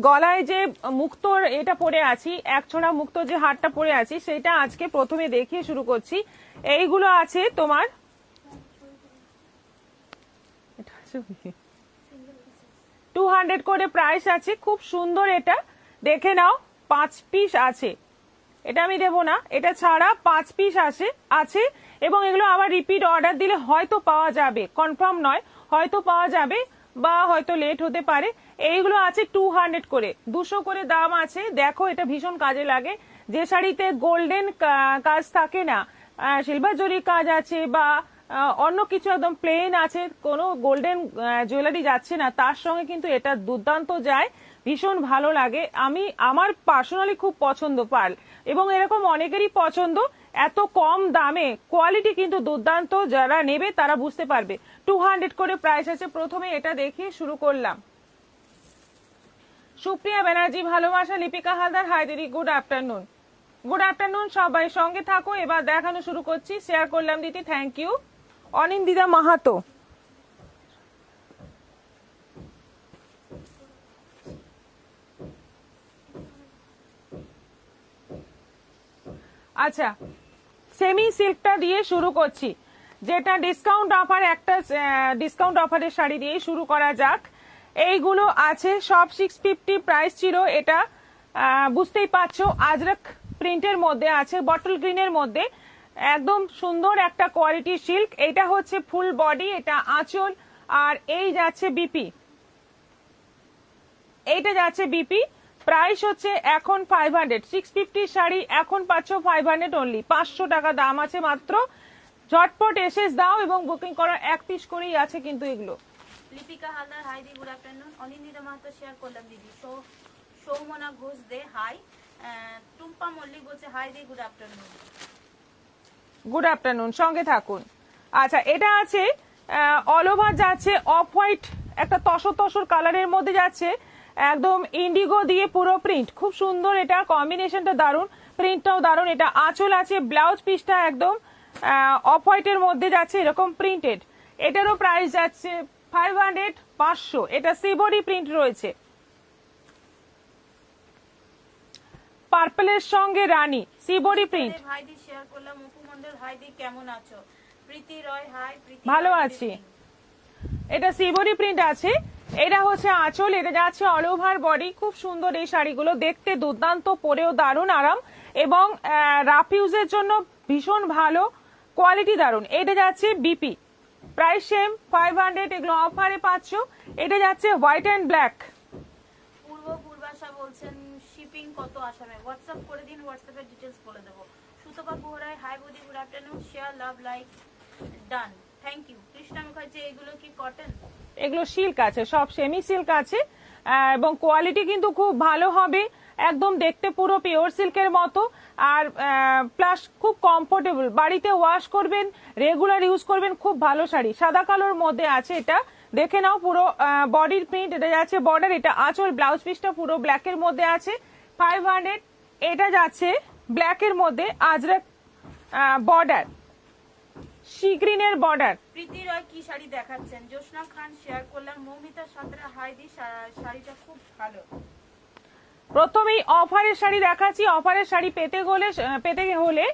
গলায় যে মুক্তোর এটা পরে আছি, একছড়া মুক্তোর যে হারটা পরে আছি সেটা আজকে প্রথমে দেখিয়ে শুরু করছি। এইগুলো আছে তোমার 200 করে প্রাইস আছে, খুব সুন্দর। এটা দেখে নাও, 5 পিস আছে, এটা আমি দেবো না, এটা ছাড়া 5 পিস আছে এবং এগুলো আবার রিপিট অর্ডার দিলে হয়তো পাওয়া যাবে, কনফার্ম নয়, হয়তো পাওয়া যাবে বা হয়তো লেট হতে পারে। এইগুলো আছে 200 করে, 200 করে দাম আছে। দেখো এটা ভীষণ কাজে লাগে, যে শাড়িতে গোল্ডেন কাজ থাকে না, সিলভার জরি কাজ আছে বা অন্য কিছু একদম প্লেন আছে, কোনো গোল্ডেন জুয়েলারি যাচ্ছে না, তার সঙ্গে কিন্তু এটা দুর্দান্ত যায়, ভীষণ ভালো লাগে। আমার পার্সোনালি খুব পছন্দ পার্ল, এবং এরকম অনেকেরই পছন্দ। এত কম দামে কোয়ালিটি কিন্তু দুর্দান্ত, যারা নেবে তারা বুঝতে পারবে। 200 করে প্রাইস আছে। প্রথমে এটা দেখিয়ে শুরু করলাম। সুপ্রিয়া ব্যানার্জি, ভালোবাসা, লিপিকা হালদার, হাই দিদি, গুড আফটারনুন। গুড আফটারনুন, সবাই সঙ্গে থাকো। এবার দেখানো শুরু করছি, শেয়ার করলাম দিদি, থ্যাংক ইউ। অনিন্দিতা মাহাতো, আচ্ছা সেমি সিল্কটা দিয়ে শুরু করছি, যেটা ডিসকাউন্ট অফার, একটা ডিসকাউন্ট অফারের শাড়ি দিয়ে শুরু করা যাক। এইগুলো আছে সব 650 প্রাইস ছিল। এটা বুঝতেই পারছো আজরক প্রিন্টের মধ্যে আছে, বটল গ্রিনের মধ্যে, একদম সুন্দর একটা কোয়ালিটি সিল্ক। এটা হচ্ছে ফুল বডি, এটা আঁচল, আর এই যাচ্ছে বিপি, এইটা যাচ্ছে বিপি। প্রাইস হচ্ছে এখন 500, 650 শাড়ি এখন পাচ্ছ 500 অনলি, 500 টাকা দাম আছে মাত্র। ঝটপট এসে দাও এবং বুকিং করা, এক পিস করেই আছে কিন্তু এগুলো। লিপিকা হালদার, হাই দি, good afternoon. Anindita Mahato share করলাম দিদি। সৌমনা ঘোষ দে, হাই। টুম্পা মল্লিক বলছে হাই দি, গুড আফটারনুন। গুড আফটারনুন, সঙ্গে থাকুন। আচ্ছা এটা আছে অল ওভার যাচ্ছে অফ হোয়াইট, একটা তসর কালারের মধ্যে যাচ্ছে, একদম ইন্ডিগো দিয়ে পুরো প্রিন্ট, খুব সুন্দর। এটা কম্বিনেশনটা দারুণ, প্রিন্টটাও দারুণ। এটা আঁচল আছে, ব্লাউজ পিসটা একদম অফ হোয়াইটের মধ্যে যাচ্ছে, এরকম প্রিন্টেড। এটারও প্রাইস যাচ্ছে 500, 500। এটা সিবরি প্রিন্ট রয়েছে, পার্পলের সঙ্গে রানী, সিবরি প্রিন্ট। হাইদি শেয়ার করলাম। অপু মন্ডল, হাইদি কেমন আছো? প্রীতি রয়, হাই প্রীতি। ভালো আছি। এটা সিবরি প্রিন্ট আছে, এটা হচ্ছে আঁচল, এটা যাচ্ছে অল ওভার বডি। খুব সুন্দর এই শাড়িগুলো, দেখতে দুর্দান্ত, পরেও দারুণ আরাম, এবং রাফ ইউজের জন্য ভীষণ ভালো, কোয়ালিটি দারুণ। এটা যাচ্ছে বিপি, প্রাইস সেম 500, এগুলো অফারে পাচ্ছ। এটা যাচ্ছে হোয়াইট অ্যান্ড ব্ল্যাক। পূর্বাশা বলছেন শিপিং কত আসামে? হোয়াটসঅ্যাপ করে দিন, হোয়াটসঅ্যাপের ডিটেলস বলে দেবো। সুতপা গুহরায়, হাই বদি, good afternoon, share, love, like, done, thank you. Krishna Mukherjee, এগুলো কি কটন? এগুলো সিল্ক আছে, সব সেমি সিল্ক আছে, এবং কোয়ালিটি কিন্তু খুব ভালো হবে, একদম দেখতে পুরো পিওর সিল্কের মতো, আর প্লাস খুব কমফোর্টেবল, বাড়িতে ওয়াশ করবেন, রেগুলার ইউজ করবেন, খুব ভালো শাড়ি। সাদা কালোর মধ্যে আছে, এটা দেখে নাও, পুরো বডির প্রিন্ট, এটা যাচ্ছে বর্ডার, এটা আঁচল, ব্লাউজ পিসটা পুরো ব্ল্যাকের মধ্যে আছে, 500। এটা যাচ্ছে ব্ল্যাকের মধ্যে আজরক বর্ডার, সি গ্রিনের বর্ডার। প্রীতি রয় কি শাড়ি দেখাচ্ছেন? জোসনা খান শেয়ার করলাম। মৌমিতা সাঁতরা, হাই দি, শাড়িটা খুব ভালো। প্রথমেই অফারের শাড়ি দেখাচ্ছি। অফারের শাড়ি পেতে হলে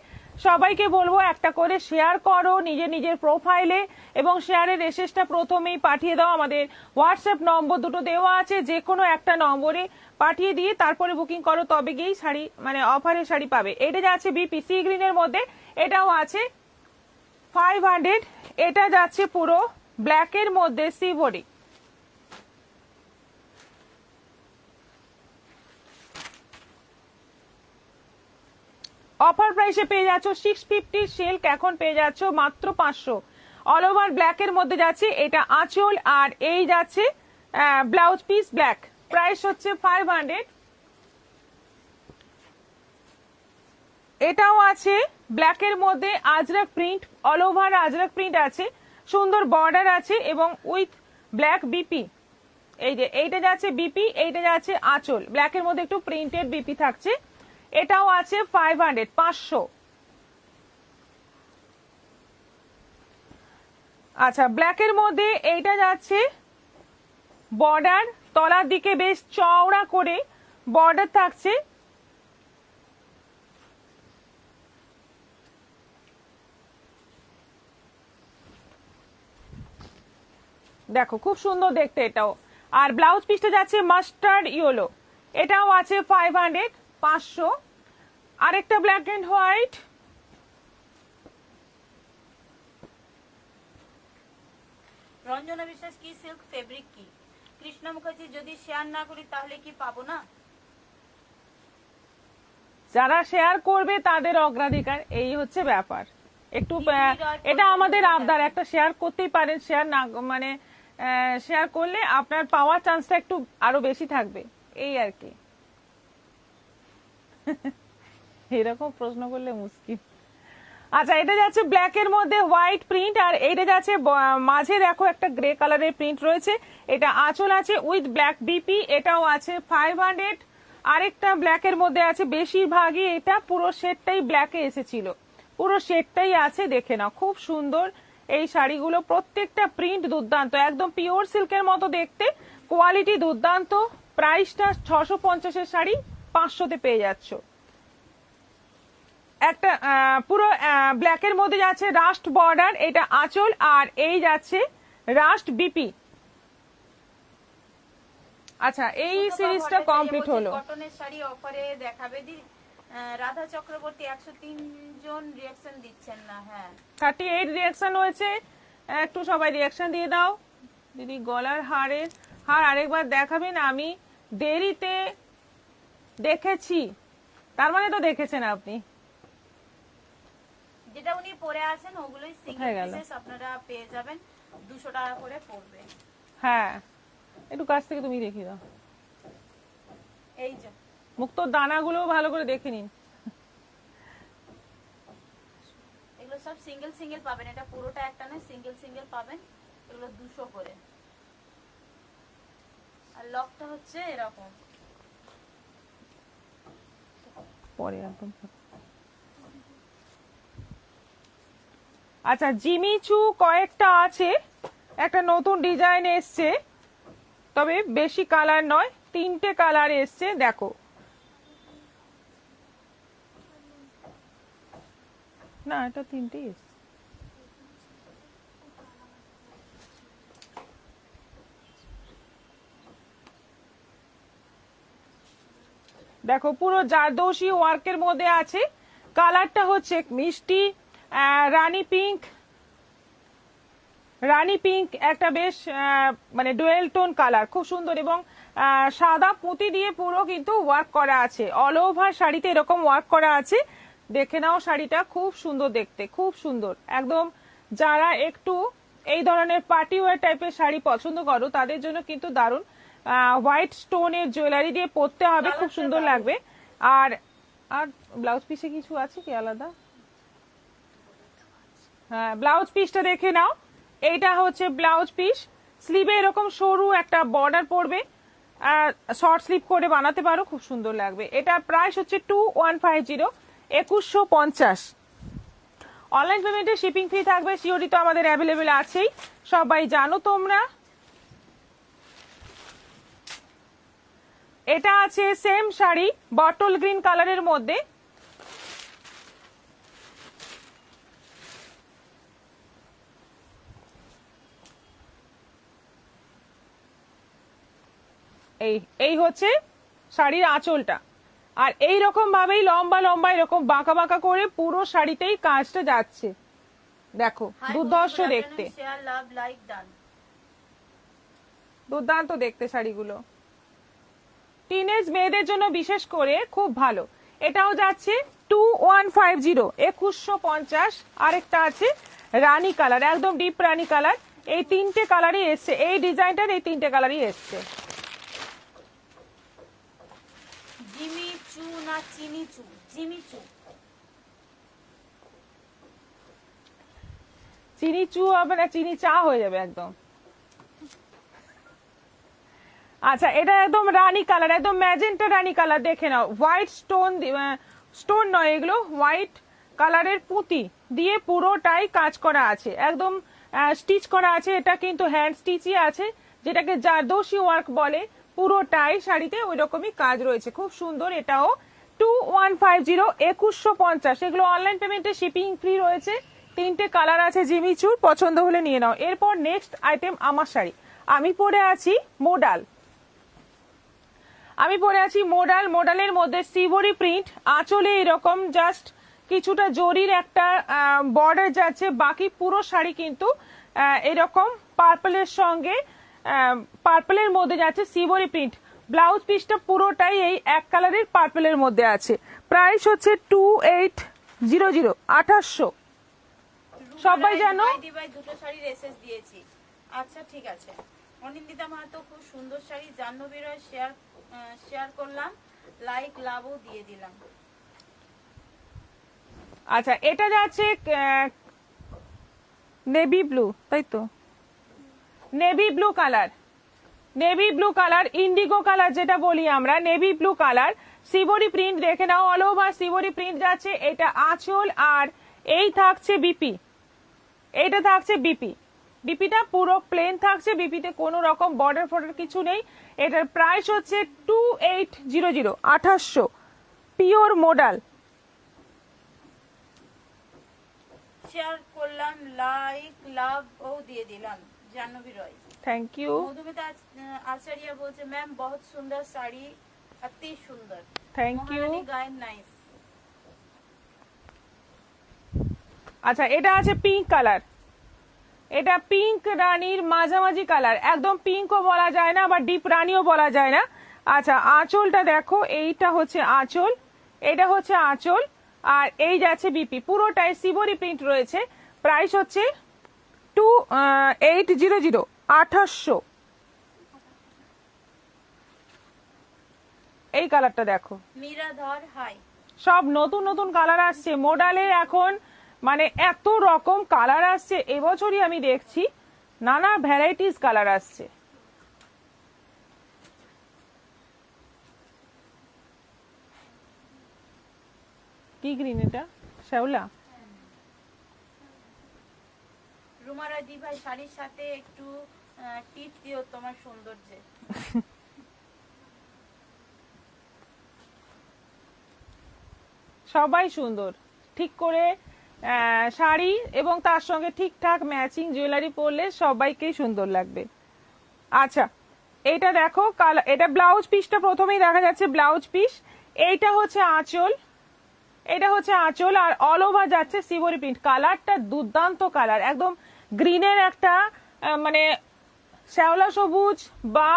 সবাইকে বলবো একটা করে শেয়ার করো নিজের প্রোফাইলে, এবং শেয়ারের এসেসটা প্রথমেই পাঠিয়ে দাও। আমাদের হোয়াটসঅ্যাপ নম্বর দুটো দেওয়া আছে, যে কোনো একটা নম্বরে পাঠিয়ে দিয়ে তারপরে বুকিং করো, তবে গিয়েই শাড়ি, মানে অফারের শাড়ি পাবে। এটা যাচ্ছে বিপি সি গ্রিনের মধ্যে, এটাও আছে 500। এটা যাচ্ছে পুরো ব্ল্যাকের মধ্যে সিবরি, অফার প্রাইসে পেয়ে যাচ্ছ 650 সিল্ক, এখন পেয়ে যাচ্ছ মাত্র 500। অল ওভার ব্ল্যাকের মধ্যে যাচ্ছে, এটা আঁচল, আর এই যাচ্ছে ব্লাউজ পিস ব্ল্যাক, প্রাইস হচ্ছে 500। এটাও আছে ব্ল্যাকের মধ্যে আজরক প্রিন্ট, অল ওভার আজরক প্রিন্ট আছে, সুন্দর বর্ডার আছে, এবং উইথ ব্ল্যাক বিপি। এই যে এইটা যাচ্ছে বিপি, এইটা যাচ্ছে আঁচল, ব্ল্যাকের মধ্যে একটু প্রিন্টেড বিপি থাকছে। এটাও আছে 500, 500। আচ্ছা ব্ল্যাকের মধ্যে এইটা যাচ্ছে বর্ডার তলার দিকে বেশ চওড়া করে বর্ডার থাকছে। দেখো খুব সুন্দর দেখতে এটাও। আর ব্লাউজ পিসটা যাচ্ছে মাস্টার্ড ইয়েলো, এটাও আছে 500 500। আরেকটা ব্ল্যাক এন্ড হোয়াইট, রঞ্জনা বিশ্বাস কি সিল্ক ফেব্রিক কি? কৃষ্ণা মুখার্জি যদি শেয়ার না করি তাহলে কি পাবো না? যারা শেয়ার করবে তাদের অগ্রাধিকার, এই হচ্ছে ব্যাপার। একটু এটা আমাদের আবদার, একটা শেয়ার করতেই পারেন, শেয়ার না মানে শেয়ার করলে আপনার পাওয়ার চান্সটা একটু আরো বেশি থাকবে, এই আর কি। এরকম প্রশ্ন করলে মুশকিল। আচ্ছা, এটা যাচ্ছে ব্ল্যাক এর মধ্যে হোয়াইট প্রিন্ট, আর এটা যাচ্ছে মাঝে দেখো একটা গ্রে কালারের প্রিন্ট রয়েছে। এটা আঁচল আছে উইথ ব্ল্যাক বিপি, এটাও আছে 500। আরেকটা ব্ল্যাক এর মধ্যে আছে, বেশিরভাগই এটা পুরো সেটটাই ব্ল্যাকে এসেছিল, পুরো সেটটাই আছে, দেখে নাও খুব সুন্দর এই শাড়িগুলো। প্রত্যেকটা প্রিন্ট দুর্দান্ত, একদম পিওর সিল্কের মতো দেখতে, কোয়ালিটি দুর্দান্ত। প্রাইসটা 650-এর শাড়ি 500-তে পেয়ে যাচ্ছ। একটা পুরো ব্ল্যাক এর মধ্যে যাচ্ছে রাস্ট বর্ডার, এটা আঁচল, আর এই যাচ্ছে রাস্ট বিপি। আচ্ছা, এই সিরিজটা কমপ্লিট হলো। কটনের শাড়ি অফারে দেখাবে দি। রাধা চক্রবর্তী 103 জন রিঅ্যাকশন দিচ্ছেন না। হ্যাঁ, 38 রিঅ্যাকশন হয়েছে, একটু সবাই রিঅ্যাকশন দিয়ে দাও। দিদি গলার হার আরেকবার দেখাবেন? আমি দেরিতে দেখেছি, তার মানে তো দেখেছেন আপনি। যেটা উনি পরে আছেন ওগুলোই সিঙ্গেল পিসেস আপনারা পেয়ে যাবেন, 200 টাকা করে পড়বে। হ্যাঁ, একটু কাছ থেকে তুমি দেখিয়ে দাও। এই যে মুক্তোর দানাগুলো ভালো করে দেখে নিন। এগুলো সব সিঙ্গেল সিঙ্গেল পাবেন, এটা পুরোটা একটা না, সিঙ্গেল সিঙ্গেল পাবেন। এগুলো 200 করে। আর লকটা হচ্ছে এরকম। পরে একদম। আচ্ছা, জিমিচু কয়েকটা আছে, একটা নতুন ডিজাইন এসছে, তবে বেশি কালার নয়, 3টে কালার এসছে। দেখো না, এটা 3টেই এসছে। দেখো পুরো জারদৌসি ওয়ার্কের মধ্যে আছে, কালারটা হচ্ছে মিষ্টি রানী পিঙ্ক, একটা বেশ মানে ডুয়েল টোন কালার, খুব সুন্দর। এবং সাদা পুঁতি দিয়ে পুরো কিন্তু ওয়ার্ক করা আছে, অল ওভার শাড়িতে এরকম ওয়ার্ক করা আছে। দেখে নাও শাড়িটা, খুব সুন্দর দেখতে, খুব সুন্দর একদম। যারা একটু এই ধরনের পার্টি ওয়্যার টাইপের শাড়ি পছন্দ করো তাদের জন্য কিন্তু দারুণ। হোয়াইট স্টোনের জুয়েলারি দিয়ে পরতে হবে, খুব সুন্দর লাগবে। আর আর ব্লাউজ পিসে কিছু আছে কি আলাদা? হ্যাঁ, ব্লাউজ পিসটা দেখে নাও। এইটা হচ্ছে ব্লাউজ পিস, স্লিভে এরকম সরু একটা বর্ডার পড়বে, শর্ট স্লিভ করে বানাতে পারো, খুব সুন্দর লাগবে। এটার প্রাইস হচ্ছে 2150, 2150। অনলাইন পেমেন্টে শিপিং ফি থাকবে, সিওডি তো আমাদের অ্যাভেলেবেল আছেই, সবাই জানো তোমরা। এটা আছে সেম শাড়ি, বটল গ্রিন কালারের মধ্যে, এই হচ্ছে শাড়ির আঁচলটা। আর এই রকম ভাবেই লম্বা লম্বা এরকম বাঁকা বাঁকা করে পুরো শাড়িতেই কাজটা যাচ্ছে, দেখো দুর্ধর্ষ দেখতে, দুর্দান্ত দেখতে শাড়িগুলো। টিনেজ মেয়েদের জন্য বিশেষ করে খুব ভালো। এটাও যাচ্ছে 2150, 2150। আরেকটা আছে রানী কালার, একদম ডিপ রানী কালার। এই 3টে কালারই এসছে, এই ডিজাইনটার এই 3টে কালারই এসছে। জিমিচু না চিনিচু? জিমিচু। চিনিচু হবে না, চিনি চা হয়ে যাবে একদম। আচ্ছা, এটা একদম রানী কালার, একদম ম্যাজেন্টা রানী কালার, দেখে নাও। হোয়াইট স্টোন নয় এগুলো, হোয়াইট কালারের পুঁতি দিয়ে পুরোটাই কাজ করা আছে, একদম স্টিচ করা আছে। এটা কিন্তু হ্যান্ড স্টিচই আছে, যেটাকে জারদৌসি ওয়ার্ক বলে। পুরোটাই শাড়িতে ওই রকমই কাজ রয়েছে, খুব সুন্দর। এটাও 2150, 2150। এগুলো অনলাইন পেমেন্টে শিপিং ফ্রি রয়েছে। 3টে কালার আছে জিমিচুর, পছন্দ হলে নিয়ে নাও। এরপর নেক্সট আইটেম আমার শাড়ি। আমি পরে আছি মোডাল, মোডালের মধ্যে সিভরি প্রিন্ট, আঁচলে এরকম জাস্ট কিছুটা জরির একটা বর্ডার যাচ্ছে, বাকি পুরো শাড়ি কিন্তু এরকম পার্পলের সঙ্গে পার্পলের মধ্যে যাচ্ছে সিভরি প্রিন্ট। ব্লাউজ পিসটা পুরোটাই এই এক কালারের পার্পলের মধ্যে আছে। প্রাইস হচ্ছে 2800, 2800। সবাই জানো দিবাই দুটো শাড়ির এসএস দিয়েছি। আচ্ছা ঠিক আছে। অনিন্দিতা মাহাতো খুব সুন্দর শাড়ি, জাহ্নবী রয় শেয়ার করলাম, লাইক লাভও দিয়ে দিলাম। আচ্ছা, এটা যাচ্ছে নেভি ব্লু, তাই তো, navy blue colour, Indigo colour যেটা বলি আমরা, নেভি ব্লু কালার, সিভরি প্রিন্ট দেখে নাও, অল ওভার সিভরি প্রিন্ট যাচ্ছে। এটা আঁচল, আর এই থাকছে বিপি, এইটা থাকছে বিপি। বিপিটা পুরো প্লেন থাকছে, বিপিতে কোনো রকম বর্ডার ফর্ডার কিছু নেই। এটার প্রাইস হচ্ছে 2800, 2800, পিওর মোডাল। শেয়ার করলাম, লাইক লাভ ও দিয়ে দিলাম। Jahnabi Roy, thank you. মধুমিতা আচার্য বলছে ম্যাম বহুত সুন্দর শাড়ি, অতি সুন্দর। Thank you. Maharani Gayen nice. আচ্ছা, এটা আছে পিঙ্ক কালার, এটা পিঙ্ক রানীর মাঝামাঝি কালার, একদম পিঙ্কও বলা যায় না, আবার ডিপ রানীও বলা যায় না। আচ্ছা, আঁচলটা দেখো, এইটা হচ্ছে আঁচল, এটা হচ্ছে আঁচল, আর এই যাচ্ছে বিপি, পুরোটাই সিভরি প্রিন্ট রয়েছে। প্রাইস হচ্ছে 2800, 2800। এই কালারটা দেখো, মীরাধর হাই। সব নতুন নতুন কালার আসছে মোডালের এখন, মানে এত রকম কালার আসছে এবছরই আমি দেখছি, নানা ভ্যারাইটিস কালার আসছে। কি গ্রিন এটা, শ্যাওলা? রুমারা দি ভাই শাড়ির সাথে একটু টিপ দিও তোমার সৌন্দর্যে। সবাই সুন্দর, ঠিক করে শাড়ি এবং তার সঙ্গে ঠিকঠাক ম্যাচিং জুয়েলারি পরলে সবাইকেই সুন্দর লাগবে। আচ্ছা, এটা দেখো, এটা ব্লাউজ পিসটা প্রথমেই দেখা যাচ্ছে, ব্লাউজ পিস। এইটা হচ্ছে আঁচল, এটা হচ্ছে আঁচল, আর অল ওভার যাচ্ছে সিভরি প্রিন্ট। কালারটা দুর্দান্ত কালার, একদম গ্রিনের একটা মানে শ্যাওলা সবুজ বা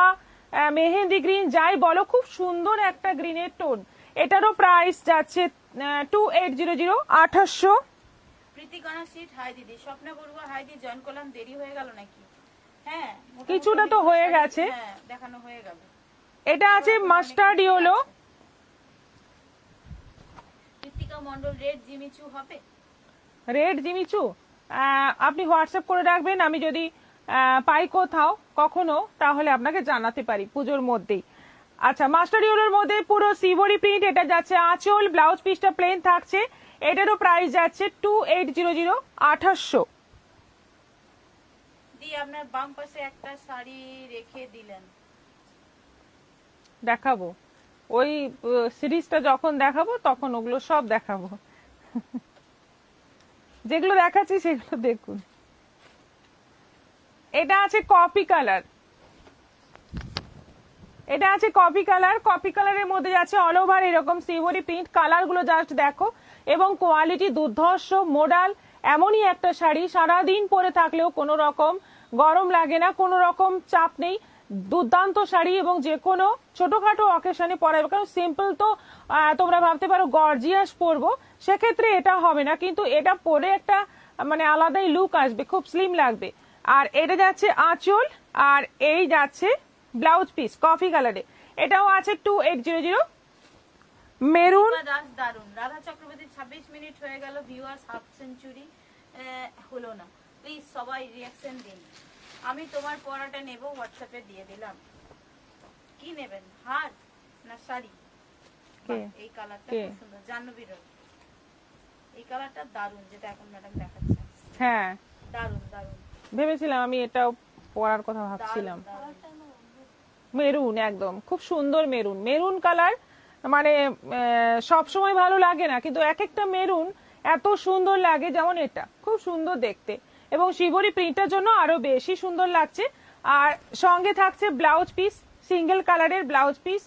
মেহেন্দি গ্রিন যাই বলো, খুব সুন্দর একটা গ্রিনের টোন। এটারও প্রাইস যাচ্ছে 2800, 2800। প্রীতিকণা সিট হাই দিদি, স্বপ্ন বড়ুয়া হাই দি, জয়েন করলাম, দেরি হয়ে গেল নাকি? হ্যাঁ, মোটামুটি কিছুটা তো হয়ে গেছে। হ্যাঁ, দেখানো হয়ে গেল। এটা আছে mustard yellow. Krittika Mondal, red Jimmy Choo হবে? রেড জিমিচু আপনি হোয়াটসঅ্যাপ করে রাখবেন, আমি যদি পাই কোথাও কখনো তাহলে আপনাকে জানাতে পারি পুজোর মধ্যেই। আচ্ছা, মাস্টার ইয়েলোর মধ্যে পুরো সিভরি প্রিন্ট, এটা যাচ্ছে আঁচল, ব্লাউজ পিসটা প্লেন থাকছে। এটারও প্রাইস যাচ্ছে 2800, 2800। দি আপনার বাম পাশে একটা শাড়ি রেখে দিলেন, দেখাবো ওই সিরিজটা যখন দেখাবো তখন ওগুলো সব দেখাবো। যেগুলো দেখাচ্ছি সেগুলো দেখুন। এটা আছে কফি কালার, এটা আছে কফি কালার, কফি কালারের মধ্যে যাচ্ছে অল ওভার এরকম সিভরি প্রিন্ট। কালার গুলো জাস্ট দেখো, এবং কোয়ালিটি দুর্ধর্ষ। মোডাল এমনই একটা শাড়ি, সারাদিন পরে থাকলেও কোনো রকম গরম লাগে না, কোনো রকম চাপ নেই। দুর্দান্ত শাড়ি, এবং যে কোনো ছোটখাটো অকেশনে পরাবে, কারণ সিম্পল তো তোমরা ভাবতে পারো গর্জিয়াস পরবো, সেক্ষেত্রে এটা হবে না, কিন্তু এটা পরে একটা মানে আলাদাই লুক আসবে, খুব স্লিম লাগবে। আর এটা যাচ্ছে আঁচল, আর এই যাচ্ছে ব্লাউজ পিস কফি কালারে। এটাও আছে 2800, মেরুন। দাস দারুন। রাধা চক্রবর্তী 26 মিনিট হয়ে গেল, ভিউয়ার্স হাফ সেঞ্চুরি হলো না, প্লিজ সবাই রিয়াকশন দিন। আমি তোমার পরাটা নেব, হোয়াটসঅ্যাপে দিয়ে দিলাম। কি নেবেন, হার না শাড়ি? এই কালারটা খুব সুন্দর, জাহ্নবী রয়। এই কালারটা দারুন, যেটা এখন ম্যাডাম দেখাচ্ছে। হ্যাঁ, দারুন দারুন। ভেবেছিলাম আমি এটাও পরার কথা ভাবছিলাম। মেরুন, একদম খুব সুন্দর মেরুন। মেরুন কালার মানে সব সময় ভালো লাগে না, কিন্তু এক একটা মেরুন এত সুন্দর লাগে, যেমন এটা খুব সুন্দর দেখতে, এবং শিবরি প্রিন্টের জন্য আরো বেশি সুন্দর লাগছে। আর সঙ্গে থাকছে ব্লাউজ পিস, সিঙ্গেল কালারের ব্লাউজ পিস।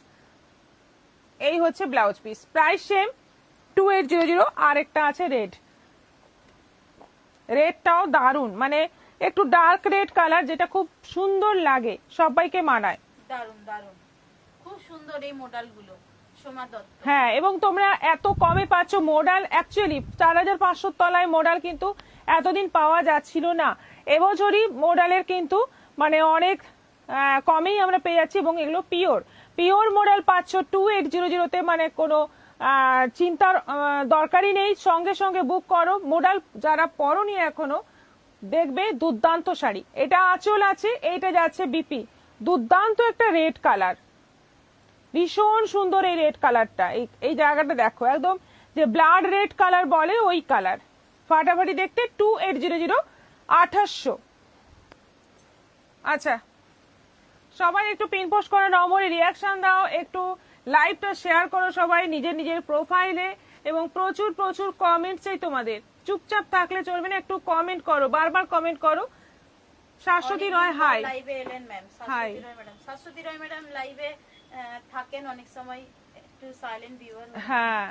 এই হচ্ছে ব্লাউজ পিস, প্রাইস সেম 2800। আর একটা আছে রেড, রেডটাও দারুন, মানে একটু ডার্ক রেড কালার, যেটা খুব সুন্দর লাগে, সবাইকে মানায়। দারুন দারুন, খুব সুন্দর এই মডেলগুলো, সোমা দত্ত। হ্যাঁ, এবং তোমরা এত কমে পাচ্ছ মডেল। অ্যাকচুয়ালি 4500 তলায় মডেল কিন্তু এতদিন পাওয়া যাচ্ছিল না। এবছরই মডেলের কিন্তু মানে অনেক কমেই আমরা পেয়ে যাচ্ছি, এবং এগুলো পিওর পিওর মডেল পাচ্ছ 2800-তে, মানে কোনো চিন্তার দরকারই নেই। সঙ্গে সঙ্গে বুক করো মডেল, যারা পরনি এখনো, দেখবে দুর্দান্ত শাড়ি। এটা আঁচল আছে, এইটা যাচ্ছে বিপি, দুর্দান্ত একটা রেড কালার, ভীষণ সুন্দর এই রেড কালারটা। এই জায়গাটা দেখো, একদম যে ব্লাড রেড কালার বলে ওই কালার, ফাটাফাটি দেখতে। 2800, 2800। আচ্ছা, সবাই একটু পিন পোস্ট করো, নম্বরে রিয়াকশন দাও, একটু লাইভটা শেয়ার করো সবাই নিজের নিজের প্রোফাইলে, এবং প্রচুর প্রচুর কমেন্ট চাই তোমাদের। চুপচাপ থাকলে চলবে না, একটু কমেন্ট করো, বারবার কমেন্ট করো। শাশ্বতী রয় হাই। লাইভে এলেন ম্যাম, শাশ্বতী রয় ম্যাডাম। শাশ্বতী রয় ম্যাডাম লাইভে থাকেন অনেক সময়, একটু সাইলেন্ট ভিউয়ার। হ্যাঁ,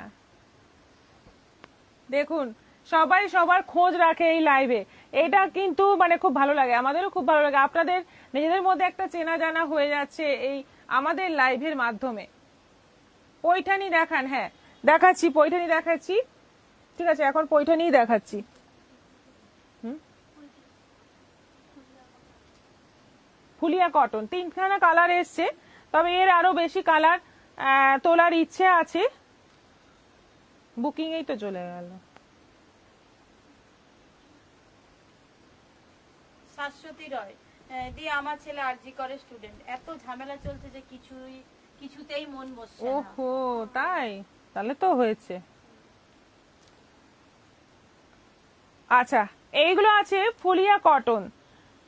দেখুন সবাই সবার খোঁজ রাখে এই লাইভে, এটা কিন্তু মানে খুব ভালো লাগে, আমাদেরও খুব ভালো লাগে। আপনাদের নিজেদের মধ্যে একটা চেনা জানা হয়ে যাচ্ছে এই আমাদের লাইভের মাধ্যমে। পৈঠানি দেখান, হ্যাঁ দেখাচ্ছি, পৈঠানি দেখাচ্ছি। ঠিক আছে, এখন পৈঠানি দেখাচ্ছি। ফুলিয়া কটন 3খানা কালার এসছে, তবে এর আরো বেশি কালার তোলার ইচ্ছে আছে। বুকিং এই তো চলে গেল। শাশ্বতী রয় দিয়ে, আমার ছেলে আরজি করে স্টুডেন্ট, এত ঝামেলা চলছে যে কিছুতেই মন বসছে না। ওহো, তাই? তাহলে তো হয়েছে। আচ্ছা, এইগুলো আছে ফুলিয়া কটন।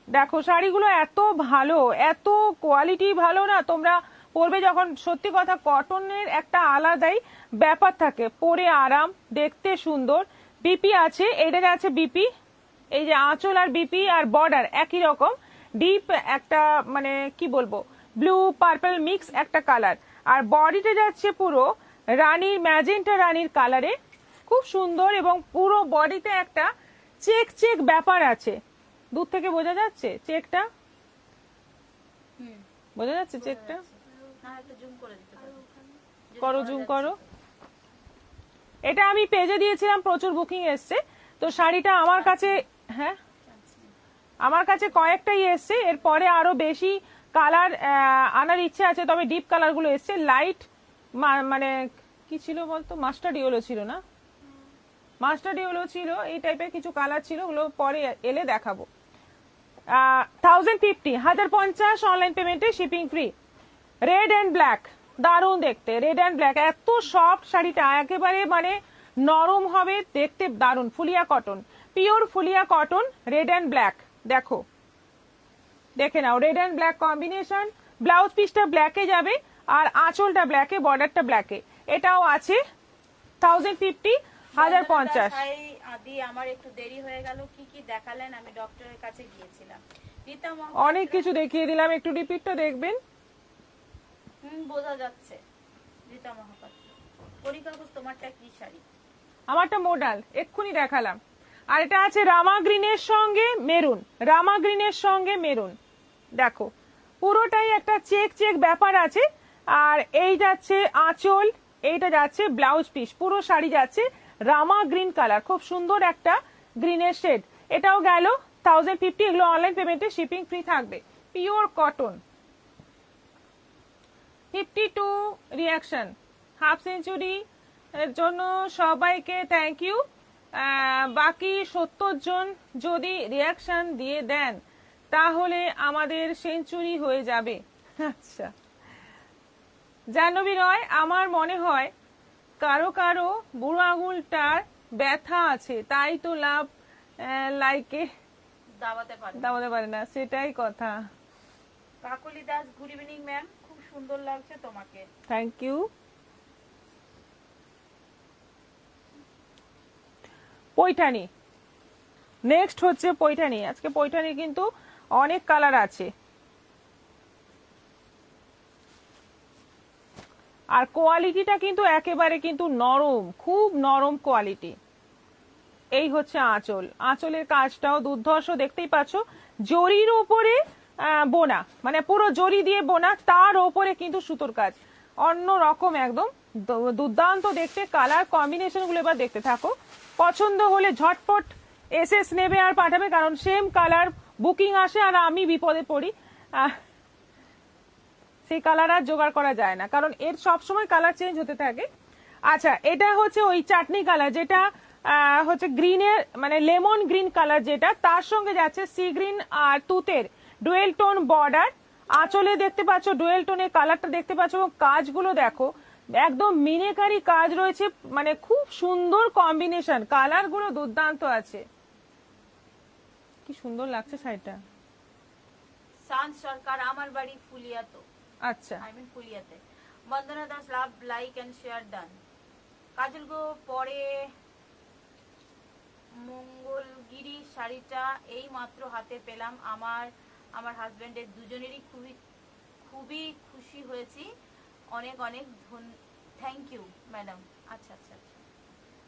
দেখো শাড়িগুলো এত ভালো, এত কোয়ালিটি ভালো না, তোমরা পরবে যখন, সত্যি কথা কটনের একটা আলাদাই ব্যাপার থাকে, পরে আরাম, দেখতে সুন্দর। বিপি আছে, এটা যাচ্ছে বিপি, এই যে আঁচল আর বিপি আর বর্ডার একই রকম, ডিপ একটা মানে কি বলবো, ব্লু পার্পল মিক্স একটা কালার। আর বডিতে যাচ্ছে পুরো রানীর, ম্যাজেন্টা রানীর কালারে, খুব সুন্দর, এবং পুরো বডিতে একটা চেক চেক ব্যাপার আছে। দূর থেকে বোঝা যাচ্ছে চেকটা, বোঝা যাচ্ছে চেকটা? করো, জুম করো। এটা আমি পেজে দিয়েছিলাম, প্রচুর বুকিং এসছে, তো শাড়িটা আমার কাছে, হ্যাঁ আমার কাছে কয়েকটাই এসছে, এরপরে আরো বেশি কালার আনার ইচ্ছে আছে, তবে ডিপ কালার গুলো এসছে। লাইট মানে কি ছিল বলতো, মাস্টার্ড ইয়েলো ছিল না, মাস্টার্ড ইয়েলো ছিল, এই টাইপের কিছু কালার ছিল, ওগুলো পরে এলে দেখাবো। 1050, 1050 অনলাইন পেমেন্টে, shipping free. Red and black, দারুণ দেখতে, রেড অ্যান্ড ব্ল্যাক, এত সফট শাড়িটা, একেবারে মানে নরম হবে দেখতে, দারুণ। Phulia cotton, pure Phulia cotton, red and black. দেখো, দেখে নাও, red and black combination. Blouse পিসটা ব্ল্যাকে যাবে, আর আঁচলটা ব্ল্যাকে, বর্ডারটা ব্ল্যাকে। এটাও আছে 1050, 1050। আদি আমার একটু দেরি হয়ে গেল, কি কি দেখালেন, আমি ডক্টরের কাছে গিয়েছিলাম। রীতা অনেক কিছু দেখিয়ে দিলাম, একটু রিপিটটা দেখবেন। বোঝা যাচ্ছে। রীতা মহাপাত্র, পরিকাগজ তোমারটা কি শাড়ি? আমারটা মডাল, এক্ষুনি দেখালাম। আর এটা আছে রামা গ্রিনের সঙ্গে মেরুন, রামা গ্রিনের সঙ্গে মেরুন। দেখো পুরোটাই একটা চেক চেক ব্যাপার আছে। আর এই যাচ্ছে আঁচল, এইটা যাচ্ছে ব্লাউজ পিস, পুরো শাড়ি যাচ্ছে রামা গ্রিন কালার, খুব সুন্দর একটা গ্রিনের শেড। এটাও গেল 1050। এগুলো অনলাইন পেমেন্টে, শিপিং ফ্রি থাকবে। Pure cotton. 52 reaction, half century এর জন্য সবাইকে থ্যাংক ইউ। বাকি 70 জন যদি রিয়াকশন দিয়ে দেন তাহলে আমাদের সেঞ্চুরি হয়ে যাবে। আচ্ছা, জাহ্নবী রয়, আমার মনে হয় কারো কারো বুড়ো আঙুলটার ব্যথা আছে, তাই তো লাভ লাইকে দাবাতে পারে পারে না, সেটাই কথা। কাকলি দাস, গুড ইভিনিং ম্যাম, সুন্দর লাগছে তোমাকে। Thank you. পৈঠানি, নেক্সট হচ্ছে পৈঠানি। আজকে পৈঠানি কিন্তু অনেক কালার আছে, আর কোয়ালিটিটা কিন্তু একেবারে কিন্তু নরম, খুব নরম কোয়ালিটি। এই হচ্ছে আঁচল, আঁচলের কাজটাও দুর্ধর্ষ, দেখতেই পাচ্ছ জরির ওপরে বোনা, মানে পুরো জরি দিয়ে বোনা, তার ওপরে কিন্তু সুতোর কাজ, অন্য রকম একদম দুর্দান্ত দেখতে। কালার কম্বিনেশন গুলো এবার দেখতে থাকো, পছন্দ হলে ঝটপট এসএস নেবে আর পাঠাবে, কারণ সেম কালার বুকিং আসে আর আমি বিপদে পড়ি, সেই কালার আর জোগাড় করা যায় না, কারণ এর সবসময় কালার চেঞ্জ হতে থাকে। আচ্ছা, এটা হচ্ছে ওই চাটনি কালার, যেটা হচ্ছে গ্রিনের মানে লেমন গ্রিন কালার, যেটা তার সঙ্গে যাচ্ছে সি গ্রিন আর তুতের ডুয়েল টোন বর্ডার। আঁচলে দেখতে পাচ্ছ ডুয়েল টোনের কালারটা দেখতে পাচ্ছ, এবং কাজগুলো দেখো একদম মিনেকারি কাজ রয়েছে, মানে খুব সুন্দর কম্বিনেশন, কালার গুলো দুর্দান্ত আছে। কি সুন্দর লাগছে শাড়িটা। শান্ত সরকার, আমার বাড়ি ফুলিয়াতো, আচ্ছা, আই মিন ফুলিয়াতে। Bandana Das, love, like and share done. Kajal গো, পরে মঙ্গলগিরি শাড়িটা এই মাত্র হাতে পেলাম, আমার হাজবেন্ডের দুজনেরই খুবই খুশি হয়েছি, অনেক অনেক থ্যাংক ইউ ম্যাডাম। আচ্ছা আচ্ছা আচ্ছা,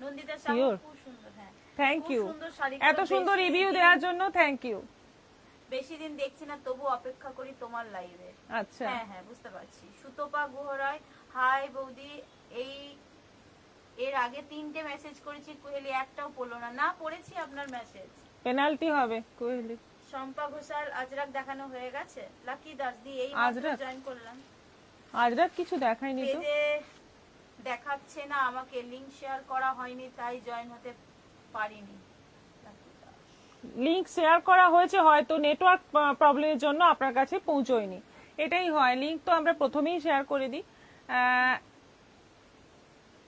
নন্দিতা সাহু, খুব সুন্দর। হ্যাঁ, থ্যাংক খুব ইউ, সুন্দর শাড়ি, এত সুন্দর রিভিউ দেওয়ার জন্য থ্যাংক ইউ। বেশি দিন দেখছি না, তবু অপেক্ষা করি তোমার লাইভে। আচ্ছা, হ্যাঁ হ্যাঁ, বুঝতে পারছি। সুতপা গুহরায়, হাই বৌদি, এর আগে 3টে মেসেজ করেছি, কোহেলি একটাও পড়লো না। না, পড়েছি আপনার মেসেজ, পেনাল্টি হবে কোহেলি। শম্পা ঘোষাল, আজরাক দেখানো হয়ে গেছে। লাকি দাস দি, এই আজরাক? জয়েন করলাম, আজরাক কিছু দেখায়নি তো, পেজে দেখাচ্ছে না, আমাকে লিংক শেয়ার করা হয়নি তাই জয়েন হতে পারিনি। লিংক শেয়ার করা হয়েছে, হয়তো নেটওয়ার্ক প্রবলেমের জন্য আপনার কাছে পৌঁছয়নি, এটাই হয়। লিংক তো আমরা প্রথমেই শেয়ার করে দিই।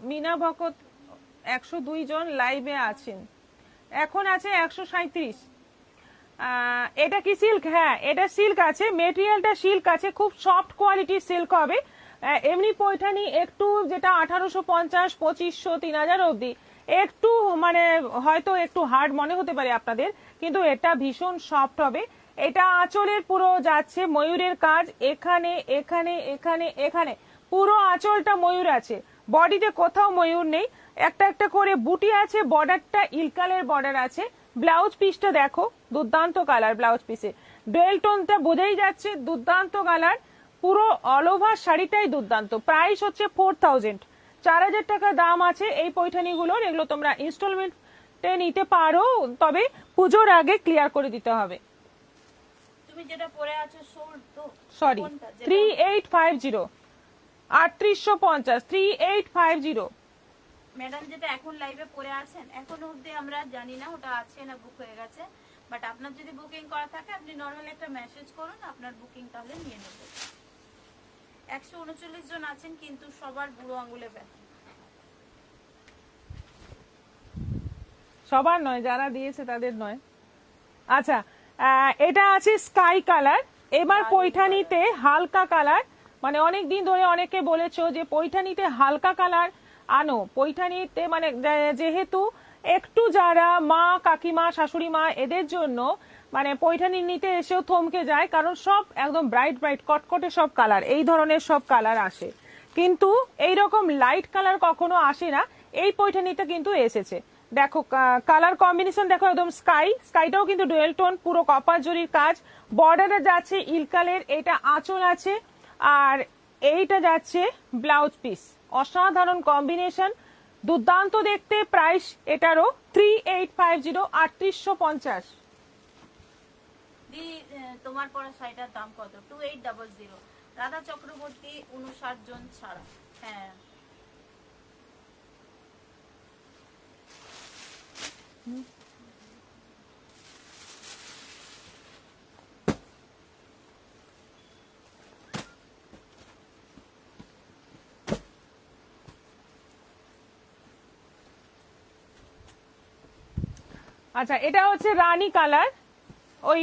মিনা ভকত 102 জন লাইভে আছেন, এখন আছে 137। এটা কি সিল্ক? হ্যাঁ, এটা সিল্ক আছে, মেটেরিয়ালটা সিল্ক আছে, খুব সফট কোয়ালিটির সিল্ক হবে। এমনি পৈঠানি একটু যেটা 1850, 2500, 3000 অবধি একটু মানে হয়তো একটু হার্ড মনে হতে পারে আপনাদের, কিন্তু এটা ভীষণ সফট হবে। এটা আঁচলের পুরো যাচ্ছে ময়ূরের কাজ, এখানে এখানে এখানে এখানে পুরো আঁচলটা ময়ূর আছে, বডিতে কোথাও ময়ূর নেই, একটা একটা করে বুটি আছে, বর্ডারটা ইলকালের বর্ডার আছে। ব্লাউজ পিসটা দেখো, দুর্দান্ত কালার ব্লাউজ পিসে, ডুয়েল টোনটা বোঝাই যাচ্ছে, দুর্দান্ত কালার, পুরো অল ওভার শাড়িটাই দুর্দান্ত। প্রাইস হচ্ছে 4000, 4000 টাকা দাম আছে এই পৈঠানিগুলোর। এগুলো তোমরা ইনস্টলমেন্টে নিতে পারো, তবে পুজোর আগে ক্লিয়ার করে দিতে হবে। তুমি যেটা পরে আছো সোল্ড তো, সরি, 3850, 3850, 3850। ম্যাডাম যেটা এখন লাইভে পরে আছেন, এখনো অবধি আমরা জানি না ওটা আছে না বুক হয়ে গেছে, বাট আপনার যদি বুকিং করা থাকে আপনি নর্মাল একটা মেসেজ করুন, আপনার বুকিং তাহলে নিয়ে নেব। 139 জন আছেন, কিন্তু সবার বুড়ো আঙুলে ব্যথা। সবার নয়, যারা দিয়েছে তাদের নয়। আচ্ছা, এটা আছে স্কাই কালার। এবার পৈঠানিতে হালকা কালার, মানে অনেক দিন ধরে অনেকে বলেছো যে পৈঠানিতে হালকা কালার আনো, পৈঠানিতে মানে যেহেতু একটু যারা মা কাকিমা শাশুড়ি মা এদের জন্য মানে পৈঠানি নিতে এসেও থমকে যায়, কারণ সব একদম ব্রাইট ব্রাইট কটকটে সব কালার, এই ধরনের সব কালার আসে, কিন্তু এইরকম লাইট কালার কখনো আসে না। এই পৈঠানিটা কিন্তু এসেছে, দেখো কালার কম্বিনেশন দেখো, একদম স্কাইটাও কিন্তু ডুয়েল টোন, পুরো কপার জরির কাজ, বর্ডারে যাচ্ছে ইলকালের, এটা আঁচল আছে, আর এইটা যাচ্ছে ব্লাউজ পিস, অসাধারণ কম্বিনেশন, দুর্দান্ত দেখতে। প্রাইস এটারও 3850, 3850। দি তোমার পরা শাড়িটার দাম কত? 2800। রাধা চক্রবর্তী, 59 জন ছাড়া। হ্যাঁ, আচ্ছা, এটা হচ্ছে রানী কালার, ওই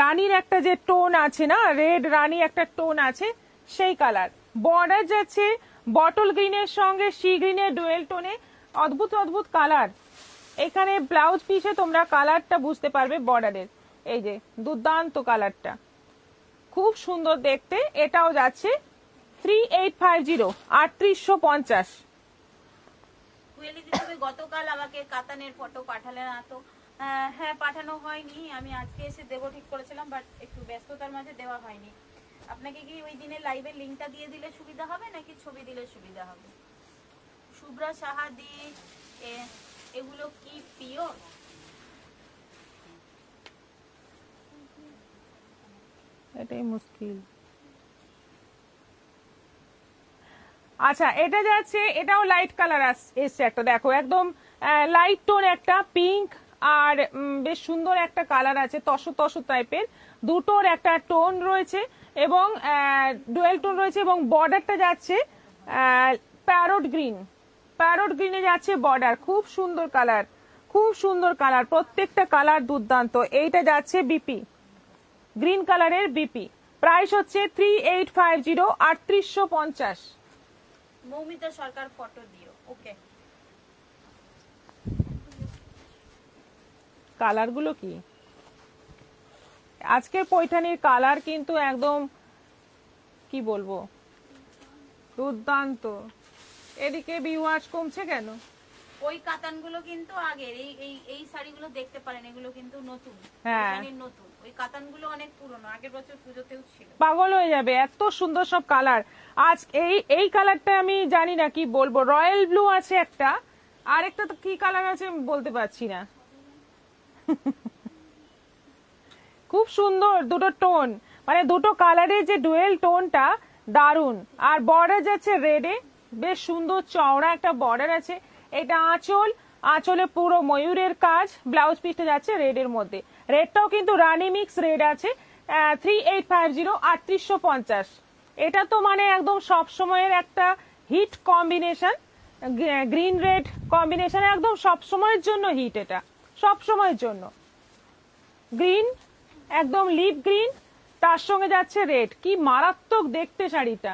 রানীর একটা যে টোন আছে না, রেড রানী একটা টোন আছে, সেই কালার। বর্ডার যাচ্ছে বটল গ্রিনের সঙ্গে সি গ্রিনের ডুয়েল টোনে, অদ্ভুত অদ্ভুত কালার। এখানে ব্লাউজ পিসে তোমরা কালারটা বুঝতে পারবে বর্ডারের, এই যে দুর্দান্ত কালারটা, খুব সুন্দর দেখতে। এটাও যাচ্ছে 3850, 3850। কুয়েলি দিদি, তুমি গতকাল আমাকে কাতানের ফটো পাঠালে না তো? হ্যাঁ, পাঠানো হয়নি, আমি আজকে এসে দেবো ঠিক করেছিলাম, বাট একটু ব্যস্ততার মাঝে দেওয়া হয়নি। আপনাকে কি ওই দিনের লাইভের লিঙ্কটা দিয়ে দিলে সুবিধা হবে নাকি ছবি দিলে সুবিধা হবে? শুভ্রা সাহাদি, এগুলো কি পিওর? এটাই মুশকিল। আচ্ছা, এটা যাচ্ছে, এটাও লাইট কালার এসছে একটা, দেখো একদম লাইট টোন, একটা পিঙ্ক আর বেশ সুন্দর একটা কালার আছে, তসো তসো টাইপের, দুটোর একটা টোন রয়েছে এবং ডুয়েল টোন রয়েছে, এবং বর্ডারটা যাচ্ছে প্যারোট গ্রিন, প্যারোট গ্রিনে যাচ্ছে বর্ডার। খুব সুন্দর কালার, খুব সুন্দর কালার, প্রত্যেকটা কালার দুর্দান্ত। এইটা যাচ্ছে বিপি, গ্রিন কালারের বিপি। প্রাইস হচ্ছে 3850, 3850। মৌমিতা সরকার ফটো দিও। ওকে, কালার গুলো কি আজকের পৈঠানির কালার কিন্তু একদম কি বলবো, দুর্দান্ত। এদিকে ভিউয়ার্স কমছে কেন? ওই কাতানগুলো কিন্তু আগের, এই শাড়িগুলো দেখতে পারেন, এগুলো কিন্তু নতুন, হ্যাঁ। নতুন। ওই কাতানগুলো অনেক পুরনো, আগের বছর পুজোতেও ছিল। পাগল হয়ে যাবে, এত সুন্দর সব কালার। আজ এই কালারটা আমি জানি না কি বলবো, রয়্যাল ব্লু আছে একটা, আর একটা তো কি কালার আছে আমি বলতে পারছি না। খুব সুন্দর দুটো টোন, মানে দুটো কালারের যে ডুয়েল টোনটা দারুন। আর বর্ডার যাচ্ছে রেডে, বেশ সুন্দর চওড়া একটা বর্ডার আছে। এটা আঁচল, আঁচলে পুরো ময়ূরের কাজ, ব্লাউজ পিসটা যাচ্ছে রেডের মধ্যে। রেডটাও কিন্তু রানি মিক্স রেড আছে। 3850, 3850। এটা তো মানে একদম সব সময়ের একটা hit combination, green red combination, একদম সব সময়ের জন্য হিট, এটা সব সময়ের জন্য। গ্রিন, একদম লিপ গ্রিন, তার সঙ্গে যাচ্ছে রেড। কি মারাত্মক দেখতে শাড়িটা,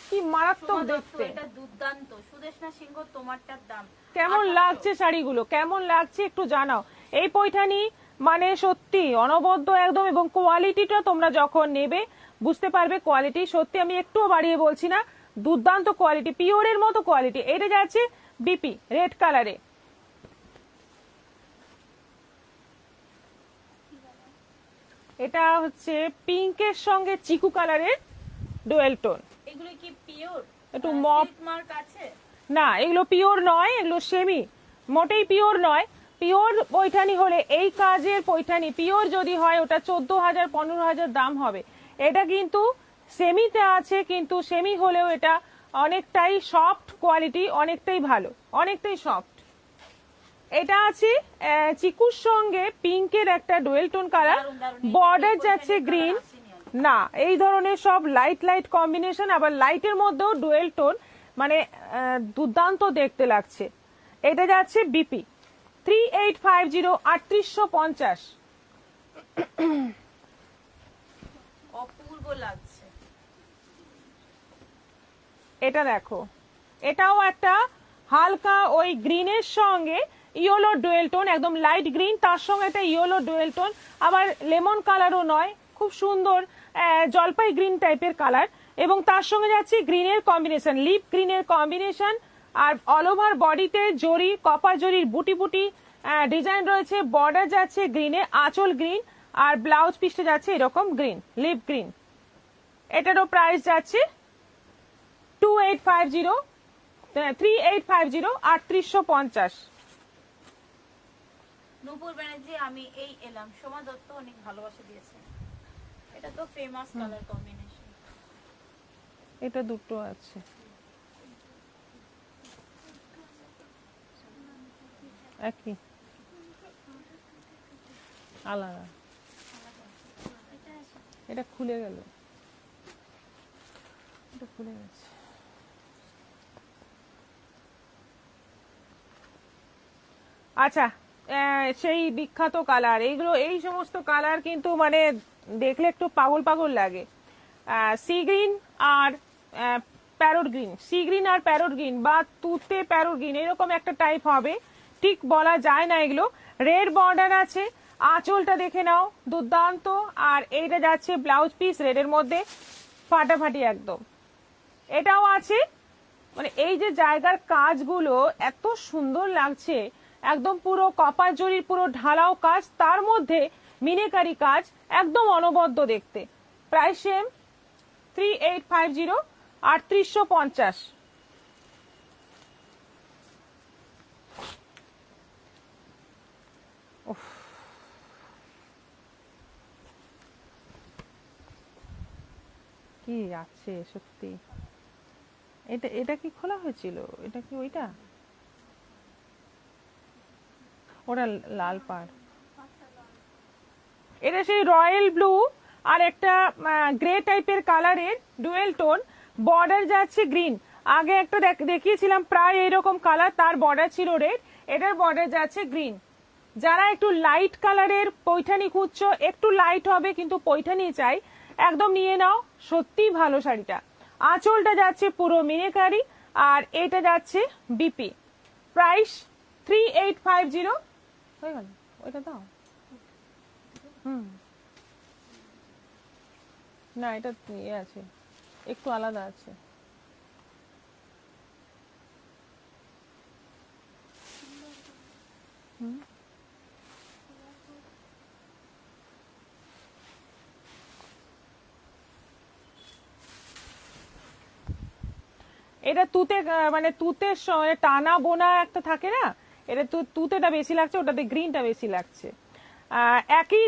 কি মারাত্মক দেখতে, এটা দুর্দান্ত। সুদেশনা সিংহ, তোমারটার দাম কেমন লাগছে শাড়িগুলো, কেমন লাগছে একটু জানাও। এই পৈঠানি মানে সত্যি অনবদ্য একদম, এবং কোয়ালিটিটা তোমরা যখন নেবে বুঝতে পারবে কোয়ালিটি। সত্যি আমি একটুও বাড়িয়ে বলছি না, দুর্দান্ত কোয়ালিটি, পিওরের মতো কোয়ালিটি। এটা যাচ্ছে বিপি রেড কালারে। এটা হচ্ছে পিঙ্কের সঙ্গে চিকু কালারের ডুয়েল টোন। এগুলো কি পিওর? একটু মপ মার্ক আছে না, এগুলো পিওর নয়, এগুলো সেমি, মোটেই পিওর নয়। পিওর পৈঠানি হলে, এই কাজের পৈঠানি পিওর যদি হয়, ওটা 14,000 15,000 দাম হবে। এটা কিন্তু সেমিতে আছে, কিন্তু সেমি হলেও এটা অনেকটাই সফট কোয়ালিটি, অনেকটাই ভালো, অনেকটাই সফট। এটা আছে চিকুর সঙ্গে পিঙ্কের একটা ডুয়েল টোন কালার, বর্ডার যাচ্ছে গ্রিন। না, এই ধরনের সব লাইট লাইট কম্বিনেশন, আবার লাইটের মধ্যেও ডুয়েল টোন, মানে দুর্দান্ত দেখতে লাগছে। এটা যাচ্ছে বিপি 3850, 3850। অপূর্ব লাগছে। এটা দেখো, এটাও একটা হালকা ওই গ্রিনের সঙ্গে ইয়েলো ডুয়েল টোন, একদম লাইট গ্রিন, তার সঙ্গে একটা ইয়েলো ডুয়েল টোন, আবার লেমন কালারও নয়, খুব সুন্দর জলপাই গ্রিন টাইপের কালার, এবং তার সঙ্গে যাচ্ছে গ্রিনের কম্বিনেশন, লিপ গ্রিনের কম্বিনেশন। আর অল ওভার বডিতে জরি, কপার জরির বুটি বুটি ডিজাইন রয়েছে। বর্ডার যাচ্ছে গ্রিনে, আঁচল গ্রিন, আর ব্লাউজ পিসটা যাচ্ছে এরকম গ্রিন, লিপ গ্রিন। এটারও প্রাইস যাচ্ছে 3850, 3850, 3850। নূপুর ব্যানার্জি, আমি এই এলাম। সোমা দত্ত অনেক ভালোবাসা দিয়েছে। এটা তো ফেমাস কালার কম্বিনেশন। এটা দুটো আছে, একই আলাদা। এটা খুলে গেল, এটা খুলে গেছে। আচ্ছা, সেই বিখ্যাত কালার এইগুলো, এই সমস্ত কালার কিন্তু মানে দেখলে একটু পাগল পাগল লাগে। সি গ্রিন আর প্যারোট গ্রিন, সি গ্রিন আর প্যারোট গ্রিন বা তুতে প্যারোট গ্রিন এরকম একটা টাইপ হবে, ঠিক বলা যায় না এগুলো। রেড বর্ডার আছে, আঁচলটা দেখে নাও দুর্দান্ত। আর এইটা যাচ্ছে ব্লাউজ পিস রেডের মধ্যে, ফাটাফাটি একদম। এটাও আছে, মানে এই যে জায়গার কাজগুলো এত সুন্দর লাগছে, একদম পুরো কপার জরির পুরো ঢালাও কাজ, তার মধ্যে মিনেকারি কাজ, একদম অনবদ্য দেখতে। Price same 3850, 3850। কি আছে সত্যি। এটা এটা কি খোলা হয়েছিল? এটা কি ওইটা? ওটা লাল পাড়। এটা সেই রয়্যাল ব্লু আর একটা গ্রে টাইপের কালারের ডুয়েল টোন, বর্ডার যাচ্ছে গ্রিন। আগে একটা দেখিয়েছিলাম প্রায় এরকম কালার, তার বর্ডার ছিল রেড, এটার বর্ডার যাচ্ছে গ্রিন। যারা একটু লাইট কালারের পৈঠানি খুঁজছো, একটু লাইট হবে কিন্তু পৈঠানি চাই, একদম নিয়ে নাও, সত্যি ভালো শাড়িটা। আঁচলটা যাচ্ছে পুরো মিনেকারি আর এটা যাচ্ছে বিপি। প্রাইস 3850। হয়ে গেল, ওইটা দাও। না এটা ইয়ে আছে, একটু আলাদা আছে। এটা তুতে মানে তুতের টানা বোনা একটা থাকে না, এটা তুতেটা বেশি লাগছে, ওটাতে গ্রিনটা বেশি লাগছে। একই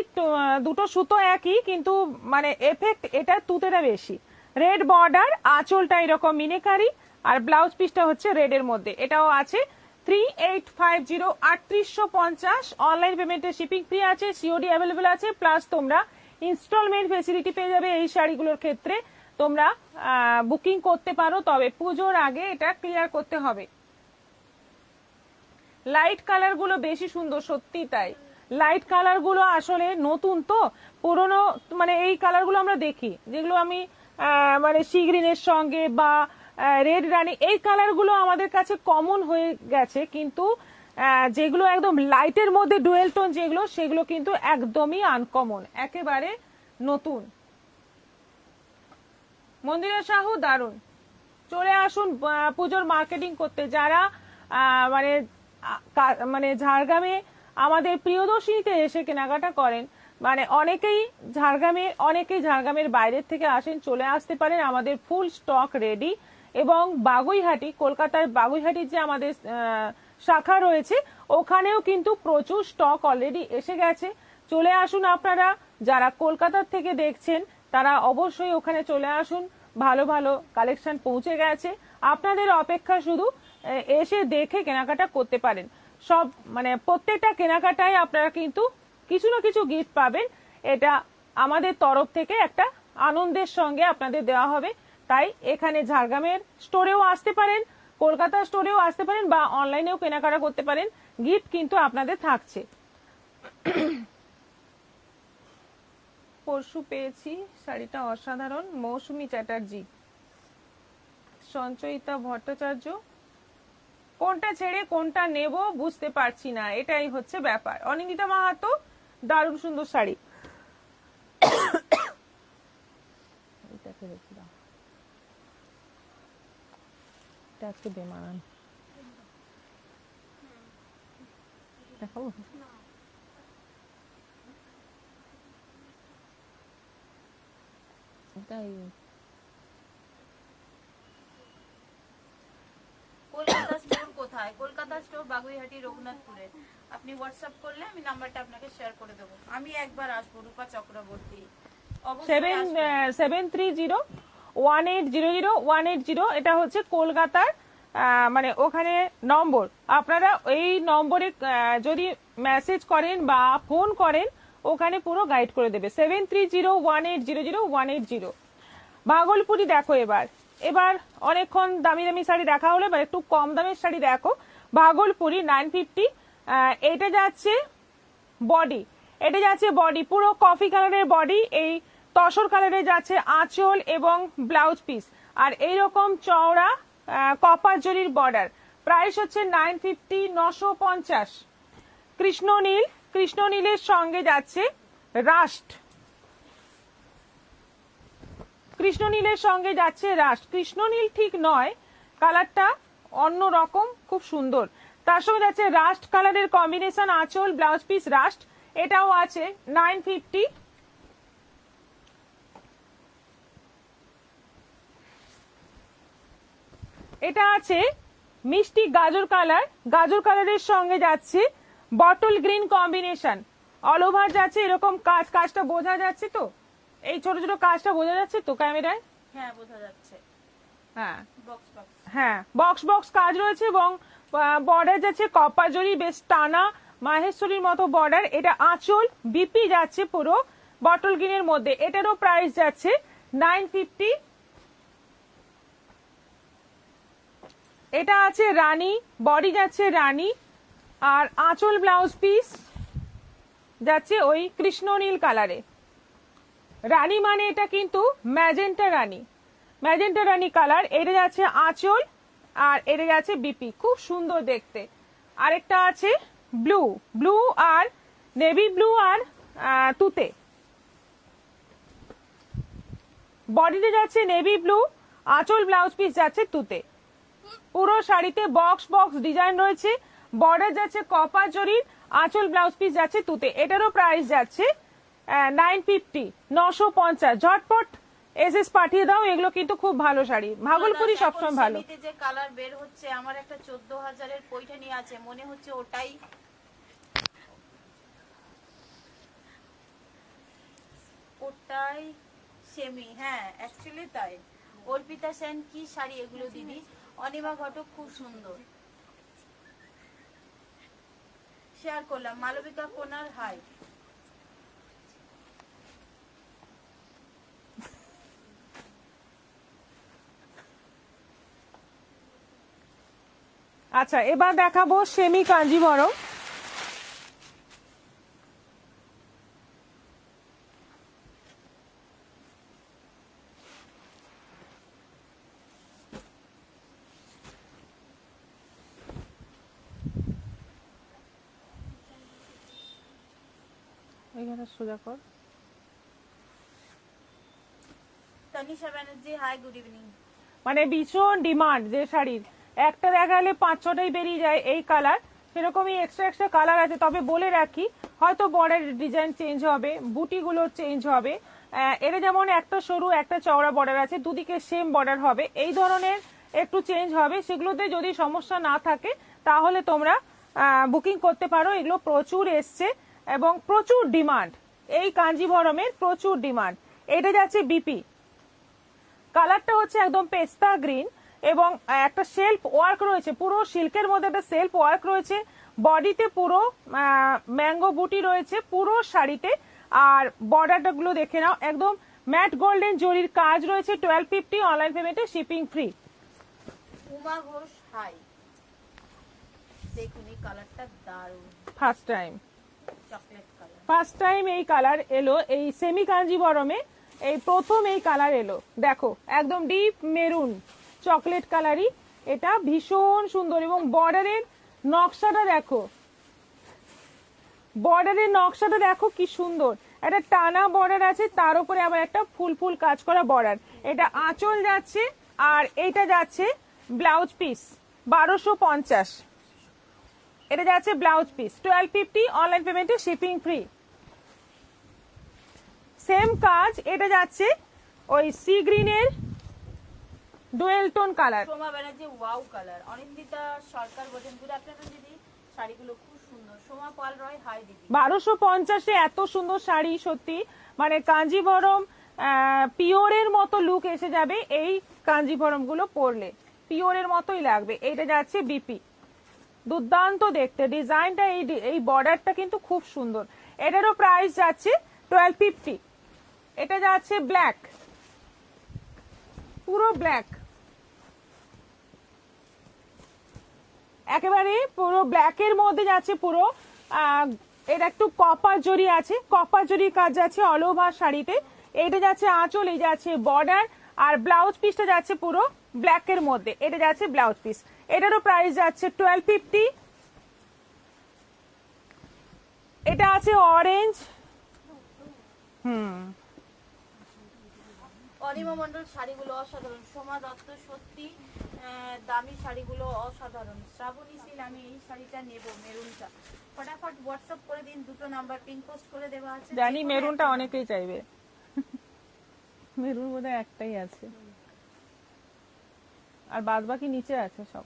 দুটো সুতো একই, কিন্তু মানে এফেক্ট এটা তুতেটা বেশি। রেড বর্ডার, আঁচলটা এরকম মিনেকারি আর ব্লাউজ পিসটা হচ্ছে রেড এর মধ্যে। এটাও আছে 3850, 3850। অনলাইন পেমেন্টে শিপিং ফ্রি আছে, সিওডি অ্যাভেলেবল আছে, প্লাস তোমরা ইনস্টলমেন্ট ফেসিলিটি পেয়ে যাবে এই শাড়িগুলোর ক্ষেত্রে। তোমরা বুকিং করতে পারো, তবে পুজোর আগে এটা ক্লিয়ার করতে হবে। লাইট কালার গুলো বেশি সুন্দর, সত্যি তাই। লাইট কালার গুলো আসলে নতুন তো, পুরনো মানে এই কালার গুলো আমরা দেখি, যেগুলো আমি মানে সি গ্রিনের সঙ্গে বা রেড রানি, এই কালার গুলো আমাদের কাছে কমন হয়ে গেছে, কিন্তু যেগুলো একদম লাইটের মধ্যে ডুয়েল টোন যেগুলো, সেগুলো কিন্তু একদমই আনকমন, একেবারে নতুন। মন্দিরা সাহু দারুন, চলে আসুন পুজোর মার্কেটিং করতে। যারা মানে মানে ঝাড়গ্রামে আমাদের প্রিয়দর্শিনীতে এসে কেনাকাটা করেন, মানে অনেকেই ঝাড়গ্রামের বাইরের থেকে আসেন, চলে আসতে পারেন, আমাদের ফুল স্টক রেডি। এবং বাগুইহাটি, কলকাতার বাগুইহাটির যে আমাদের শাখা রয়েছে, ওখানেও কিন্তু প্রচুর স্টক অলরেডি এসে গেছে। চলে আসুন আপনারা, যারা কলকাতার থেকে দেখছেন তারা অবশ্যই ওখানে চলে আসুন, ভালো ভালো কালেকশন পৌঁছে গেছে, আপনাদের অপেক্ষা শুধু এসে দেখে কেনাকাটা করতে পারেন। সব মানে প্রত্যেকটা কেনাকাটায় আপনারা কিন্তু কিছু না কিছু গিফট পাবেন, এটা আমাদের তরফ থেকে একটা আনন্দের সঙ্গে আপনাদের দেওয়া হবে। তাই এখানে ঝাড়গ্রামের স্টোরেও আসতে পারেন, কলকাতার স্টোরেও আসতে পারেন, বা অনলাইনেও কেনাকাটা করতে পারেন, গিফট কিন্তু আপনাদের থাকছে। পরশু পেয়েছি শাড়িটা অসাধারণ, মৌসুমী চ্যাটার্জি, সঞ্চয়িতা ভট্টাচার্য। কোনটা ছেড়ে কোনটা নেব বুঝতে পারছি না, এটাই হচ্ছে ব্যাপার। অনিন্দিতা মাহাতো, দারুণ সুন্দর শাড়ি। আজকে বেমানান দেখাবো। তাই কলকাতা স্টোর কোথায়? কলকাতা স্টোর বাগুইহাটি রঘুনাথপুরে। আপনি হোয়াটসঅ্যাপ করলে আমি নাম্বারটা আপনাকে শেয়ার করে দেবো। আমি একবার আসবো, রূপা চক্রবর্তী। 7301800180, এটা হচ্ছে কলকাতার মানে ওখানে নম্বর। আপনারা এই নম্বরে যদি মেসেজ করেন বা ফোন করেন, ওখানে পুরো গাইড করে দেবে। 7301800180। ভাগলপুরি দেখো, এবার অনেকক্ষণ দামি দামি শাড়ি দেখা হলো, এবার একটু কম দামের শাড়ি দেখো। ভাগলপুরি 950। এটা যাচ্ছে বডি, পুরো কফি কালারের বডি। এই তসর কালারে যাচ্ছে আঁচল এবং ব্লাউজ পিস, আর এইরকম চওড়া কপার জরির বর্ডার। প্রাইস হচ্ছে 950, 950। কৃষ্ণনীল, কৃষ্ণনীলের সঙ্গে যাচ্ছে রাস্ট, কৃষ্ণনীলের সঙ্গে যাচ্ছে রাস্ট। কৃষ্ণনীল ঠিক নয়, কালারটা অন্য রকম, খুব সুন্দর। তার সঙ্গে যাচ্ছে রাস্ট কালারের কম্বিনেশন, আঁচল ব্লাউজ পিস রাস্ট, এটাও আছে 950। এটা আছে মিষ্টি গাজর কালার, গাজর কালারের সঙ্গে যাচ্ছে bottle green combination, all over যাচ্ছে এরকম কাজ। কাজটা বোঝা যাচ্ছে তো, এই ছোট ছোট কাজটা বোঝা যাচ্ছে তো ক্যামেরায়? হ্যাঁ বোঝা যাচ্ছে। হ্যাঁ বক্স বক্স, হ্যাঁ, বক্স বক্স কাজ রয়েছে এবং বর্ডার যাচ্ছে কপার জরি, বেশ টানা মাহেশ্বরীর মতো বর্ডার। এটা আঁচল, বিপি যাচ্ছে পুরো বটল গ্রিনের মধ্যে। এটারও প্রাইস যাচ্ছে 950। এটা আছে রানী, বডি যাচ্ছে রানী, আর আঁচল ব্লাউজ পিস যাচ্ছে ওই কৃষ্ণনীল কালারে। রানী মানে এটা কিন্তু ম্যাজেন্টা রানী, ম্যাজেন্টা রানী কালার। এটা যাচ্ছে আঁচল আর এটা যাচ্ছে বিপি, খুব সুন্দর দেখতে। আরেকটা আছে ব্লু, ব্লু আর নেভি ব্লু আর তুতে। বডিতে যাচ্ছে নেভি ব্লু, আঁচল ব্লাউজ পিস যাচ্ছে তুতে। পুরো শাড়িতে বক্স বক্স ডিজাইন রয়েছে, বর্ডার যাচ্ছে কপার জরির, আঁচল ব্লাউজ পিস যাচ্ছে তুতে। এটারও প্রাইস যাচ্ছে 950, 950। ঝটপট এসএস পাঠিয়ে দাও, এগুলো কিন্তু খুব ভালো শাড়ি, ভাগলপুরি সবসময় ভালো। সেমিতে যে কালার বের হচ্ছে, আমার একটা 14,000-এর পৈঠানি আছে, মনে হচ্ছে ওটাই ওটাই সেমি। হ্যাঁ অ্যাকচুয়ালি তাই। অর্পিতা সেন কি শাড়ি এগুলো দিদি? অনিমা ঘটক খুব সুন্দর, শেয়ার করলাম। মালবিকা কোনার হাই। আচ্ছা, এবার দেখাবো সেমি কাঞ্জিভরম। এখানে সোজা কর। Tanisha Banerjee hi, good evening. মানে ভীষণ ডিমান্ড যে শাড়ির, একটা দেখালে 5-6টাই বেরিয়ে যায় এই কালার, সেরকমই এক্সট্রা এক্সট্রা কালার আছে। তবে বলে রাখি, হয়তো বর্ডারের ডিজাইন চেঞ্জ হবে, বুটিগুলোর চেঞ্জ হবে। এটা যেমন একটা সরু একটা চওড়া বর্ডার আছে, দুদিকে সেম বর্ডার হবে, এই ধরনের একটু চেঞ্জ হবে। সেগুলোতে যদি সমস্যা না থাকে তাহলে তোমরা বুকিং করতে পারো। এগুলো প্রচুর এসছে এবং প্রচুর ডিমান্ড, এই কাঞ্জিভরমের প্রচুর ডিমান্ড। এটা যাচ্ছে বিপি, কালারটা হচ্ছে একদম পেস্তা গ্রিন এবং একটা সেলফ ওয়ার্ক রয়েছে, পুরো সিল্কের মধ্যে একটা সেলফ ওয়ার্ক রয়েছে। বডিতে পুরো ম্যাঙ্গো বুটি রয়েছে পুরো শাড়িতে। আর বর্ডারটা গুলো দেখে নাও, একদম ম্যাট গোল্ডেন জরির কাজ রয়েছে। 1250, অনলাইন পেমেন্টে shipping free. Uma Ghosh hi, দেখুন এই কালারটা দারুণ, first time, chocolate colour. First time এই কালার এলো এই সেমি কাঞ্জিভরমে, এই প্রথম এই কালার এলো। দেখো একদম ডিপ মেরুন চকলেট কালারই, এটা ভীষণ সুন্দর। এবং বর্ডারের নকশাটা দেখো, বর্ডারের নকশাটা দেখো কি সুন্দর, একটা টানা বর্ডার আছে, তার উপরে আবার একটা ফুল ফুল কাজ করা বর্ডার। এটা আঁচল যাচ্ছে আর এইটা যাচ্ছে ব্লাউজ পিস 1250। এটা যাচ্ছে ব্লাউজ পিস 1250, অনলাইন পেমেন্টে শিপিং ফ্রি। সেম কাজ, এটা যাচ্ছে ওই সি গ্রিনের dual tone colour. Soma Banerjee wow colour. Anindita Sarkar বলেন গুড আফটারনুন দিদি, শাড়িগুলো খুব সুন্দর। সোমা পাল রয় হাই দিদি। 1250-এ এত সুন্দর শাড়ি, সত্যি মানে কাঞ্জিভরম পিওরের মতো লুক এসে যাবে এই কাঞ্জিভরম গুলো পরলে, পিওরের মতোই লাগবে। এটা যাচ্ছে বিপি, দুর্দান্ত দেখতে ডিজাইনটা, এই বর্ডারটা কিন্তু খুব সুন্দর। এটারও প্রাইস যাচ্ছে 1250। এটা যাচ্ছে ব্ল্যাক, পুরো ব্ল্যাক, একেবারে পুরো ব্ল্যাকের মধ্যে যাচ্ছে পুরো। এটা একটু কপার জরি আছে, কপার জরির কাজ যাচ্ছে অল ওভার শাড়িতে। এইটা যাচ্ছে আঁচল, এই যাচ্ছে বর্ডার, আর ব্লাউজ পিসটা যাচ্ছে পুরো ব্ল্যাক এর মধ্যে, এটা যাচ্ছে ব্লাউজ পিস। এটারও প্রাইস যাচ্ছে 1250। এটা আছে অরেঞ্জ। অরিমা মন্ডল শাড়িগুলো অসাধারণ, সোমা দত্ত সত্যি দামি শাড়িগুলো অসাধারণ। শ্রাবণী সিল, আমি এই শাড়িটা নেব, মেরুনটা। ফটাফট হোয়াটসঅ্যাপ করে দিন, দুটো নাম্বার পিন পোস্ট করে দেওয়া আছে। জানি যেকোনো মেরুনটা একটা অনেকেই চাইবে, মেরুন বোধহয় একটাই আছে, আর বাদ বাকি নিচে আছে সব।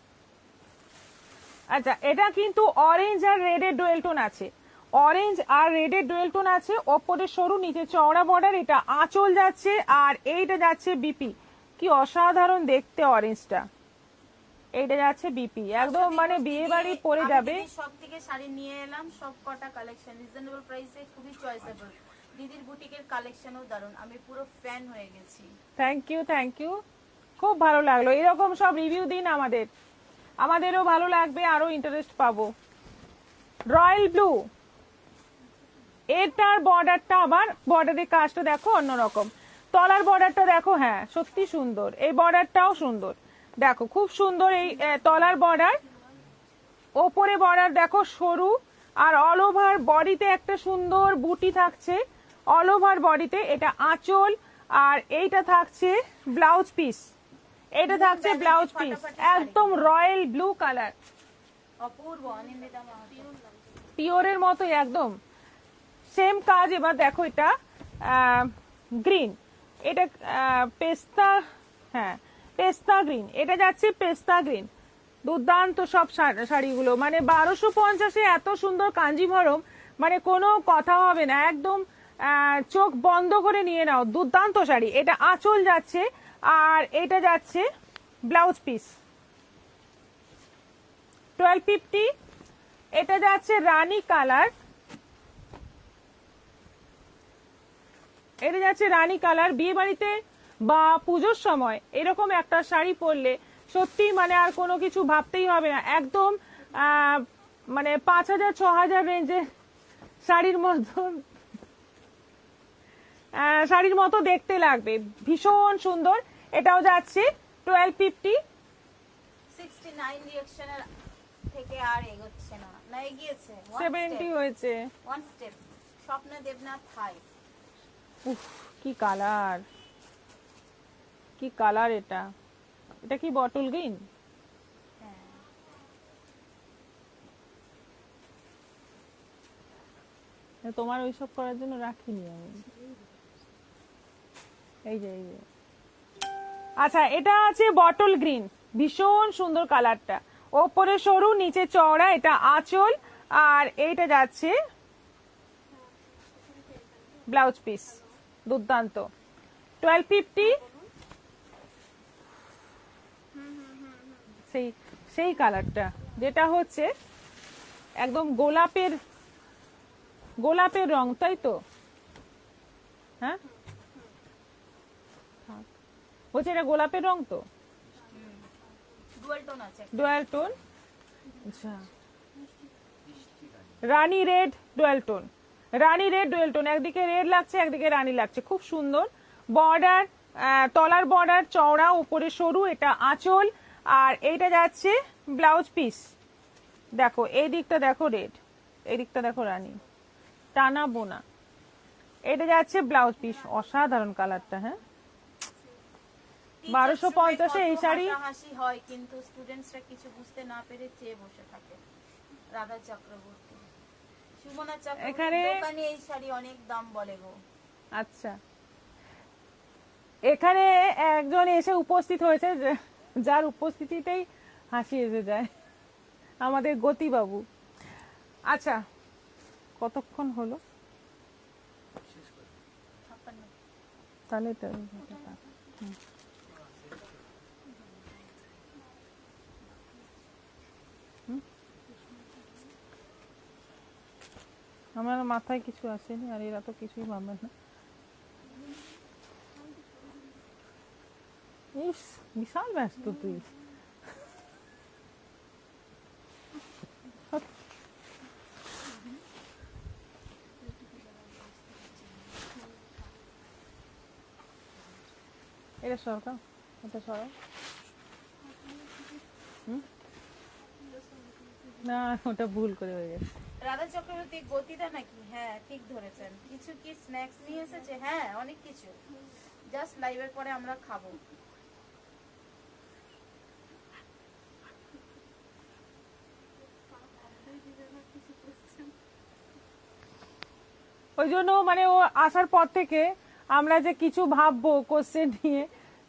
আচ্ছা, এটা কিন্তু অরেঞ্জ আর রেডের ডুয়েল টোন আছে, অরেঞ্জ আর রেডের ডুয়েল টোন আছে, ওপরে সরু নিচে চওড়া বর্ডার, এটা আঁচল যাচ্ছে, আর এইটা যাচ্ছে বিপি। কি অসাধারণ দেখতে অরেঞ্জটা, এইটা যাচ্ছে বিপি, একদম মানে বিয়ে বাড়ি পরে যাবে। সব থেকে শাড়ি নিয়ে এলাম, সব কটা কালেকশন রিজনেবল প্রাইসে, খুবই চয়েসেবল। দিদির বুটিকের কালেকশনও দারুণ, আমি পুরো ফ্যান হয়ে গেছি। থ্যাংক ইউ, থ্যাংক ইউ, খুব ভালো লাগলো। এরকম সব রিভিউ দিন আমাদের, আমাদেরও ভালো লাগবে, আরো ইন্টারেস্ট পাবো। রয়্যাল ব্লু, এটার বর্ডারটা আবার, বর্ডারের কাজটা দেখো অন্যরকম, তলার বর্ডারটা দেখো, হ্যাঁ সত্যি সুন্দর, এই বর্ডারটাও সুন্দর, দেখো খুব সুন্দর এই তলার বর্ডার, ওপরে বর্ডার দেখো সরু, আর অল ওভার বডিতে একটা সুন্দর বুটি থাকছে, অল ওভার বডিতে, এটা আঁচল, আর এইটা থাকছে ব্লাউজ পিস, এটা থাকছে ব্লাউজ পিস, একদম রয়্যাল ব্লু কালার, অপূর্ব, অনিন্দিতা মাহাতো। পিওরের মতো একদম সেম কাজ। এবার দেখো এটা গ্রিন, এটা পেস্তা, হ্যাঁ পেস্তা গ্রিন, এটা যাচ্ছে পেস্তা গ্রিন, দুর্দান্ত সব শাড়িগুলো, মানে 1250-এ এত সুন্দর কাঞ্জিভরম, মানে কোনো কথা হবে না, একদম চোখ বন্ধ করে নিয়ে নাও, দুর্দান্ত শাড়ি। এটা আঁচল যাচ্ছে, আর এটা যাচ্ছে ব্লাউজ পিস, 1250। এটা যাচ্ছে রানী কালার, এটা যাচ্ছে রানী কালার, বিয়ে বাড়িতে বা পুজোর সময় এরকম একটা শাড়ি পরলে সত্যি মানে আর কোনো কিছু ভাবতেই হবে না, একদম মানে 5000-6000 রেঞ্জে শাড়ির মতো দেখতে লাগবে, ভীষণ সুন্দর। এটাও যাচ্ছে 1250। 69 রিঅ্যাকশনের থেকে আর এগোচ্ছে না, না এগিয়েছে 70 হয়েছে। One step. স্বপ্ন দেবনাথ, হাই। উফ, কি কালার, কি কালার, এটা এটা কি বটল গ্রিন? তোমার ওইসব করার জন্য রাখিনি আমি, এই যে আচ্ছা, এটা আছে বটল গ্রিন, ভীষণ সুন্দর কালারটা, ওপরে সরু নিচে চওড়া, এটা আঁচল, আর এইটা যাচ্ছে ব্লাউজ পিস, দুর্দান্ত, 1250। সেই সেই কালারটা যেটা হচ্ছে একদম গোলাপের গোলাপের রং, তাই তো? হ্যাঁ বলছে এটা গোলাপের রং তো, ডুয়াল টোন আছে। ডুয়াল টোন, আচ্ছা রানী রেড ডুয়াল টোন, রানী রেড ডুয়াল টোন, একদিকে রেড লাগছে একদিকে রানী লাগছে, খুব সুন্দর। বর্ডার, তলার বর্ডার চওড়া, উপরে সরু, এটা আঁচল, আর এইটা যাচ্ছে ব্লাউজ পিস। দেখো এই দিকটা দেখো রেড, এই দিকটা দেখো রানী, টানা বোনা, এটা যাচ্ছে ব্লাউজ পিস, অসাধারণ কালারটা। হ্যাঁ 1250-এ এই শাড়ি হাসি হয়, কিন্তু স্টুডেন্টসরা কিছু বুঝতে না পেরে চেয়ে বসে থাকে। রাধা চক্রবর্তী, সুমনা চক্রবর্তী, এখানে দোকানে এই শাড়ি অনেক দাম বলে গো। আচ্ছা, এখানে একজন এসে উপস্থিত হয়েছে, যার উপস্থিতিতেই হাসি এসে যায়, আমাদের গতি বাবু। আচ্ছা, কতক্ষণ হলো? তাহলে তো আমার মাথায় কিছু আসেনি, আর এরা তো কিছুই ভাবে না। ইস, বিশাল ব্যস্ত তুই। সরকার, এটা সরাও। না ওটা ভুল করে হয়ে গেছে। রাধা চক্রবর্তী গতিটা নাকি? হ্যাঁ ঠিক ধরেছেন। কিছু কি স্ন্যাক্স নিয়ে এসেছে? হ্যাঁ অনেক কিছু, জাস্ট লাইভের পরে আমরা খাবো। ওই জন্য মানে ও আসার পর থেকে আমরা যে কিছু ভাববো কোশ্চেন নিয়ে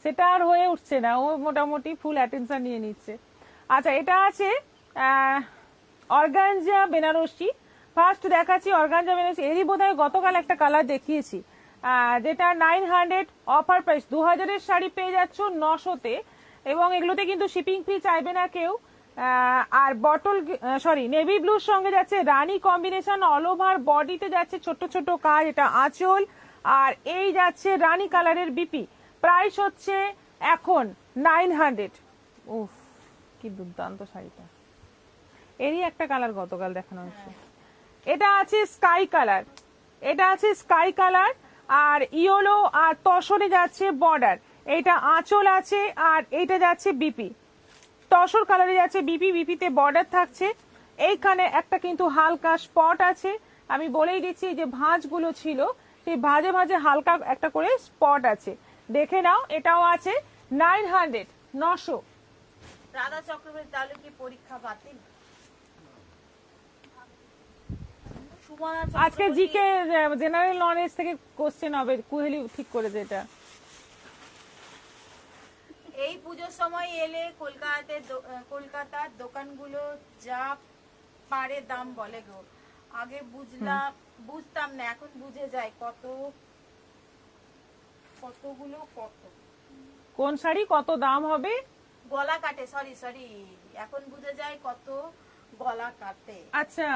সেটা আর হয়ে উঠছে না, ও মোটামুটি ফুল অ্যাটেনশন নিয়ে নিচ্ছে। আচ্ছা এটা আছে অর্গানজা বেনারসি। ফার্স্ট দেখাচ্ছি অর্গানজা বেনারসি, এরই বোধহয় গতকাল একটা কালার দেখিয়েছি, যেটা 900 অফার প্রাইস। 2000-এর শাড়ি পেয়ে যাচ্ছ 900-তে, এবং এগুলোতে কিন্তু শিপিং ফি চাইবে না কেউ। আর বটল সরি নেভি ব্লুর সঙ্গে যাচ্ছে রানী কম্বিনেশন, অল ওভার বডিতে যাচ্ছে ছোট ছোট কাজ, এটা আঁচল, আর এই যাচ্ছে রানী কালারের বিপি। প্রাইস হচ্ছে এখন 900। উফ কি দুর্দান্ত শাড়িটা, এরই একটা কালার গতকাল দেখানো হচ্ছে। এটা আছে স্কাই কালার, এটা আছে স্কাই কালার, আর ইয়েলো আর তসরে যাচ্ছে বর্ডার, এইটা আঁচল আছে, আর এইটা যাচ্ছে বিপি। তসর কালারে যাচ্ছে বিপি, বিপিতে বর্ডার থাকছে। এইখানে একটা কিন্তু হালকা স্পট আছে, আমি বলেই দিচ্ছি যে ভাঁজগুলো ছিল সেই ভাঁজে ভাঁজে হালকা একটা করে স্পট আছে, দেখে নাও। এটাও আছে 900, 900। রাধা চক্রবর্তী তাহলে কি পরীক্ষা বাতিল? সুমনা আজকে চক্রবর্তী, জিকে জেনারেল নলেজ থেকে কোশ্চেন হবে, কুহেলি ঠিক করেছে এটা। এই পুজোর সময় এলে কলকাতার দোকানগুলো যা পারে দাম বলে গো। আগে বুঝতাম না, এখন বুঝে যায় কতগুলো কত কোন শাড়ি কত দাম হবে, গলা কাটে। সরি এখন বুঝে যায় কত গলা কাটে। আচ্ছা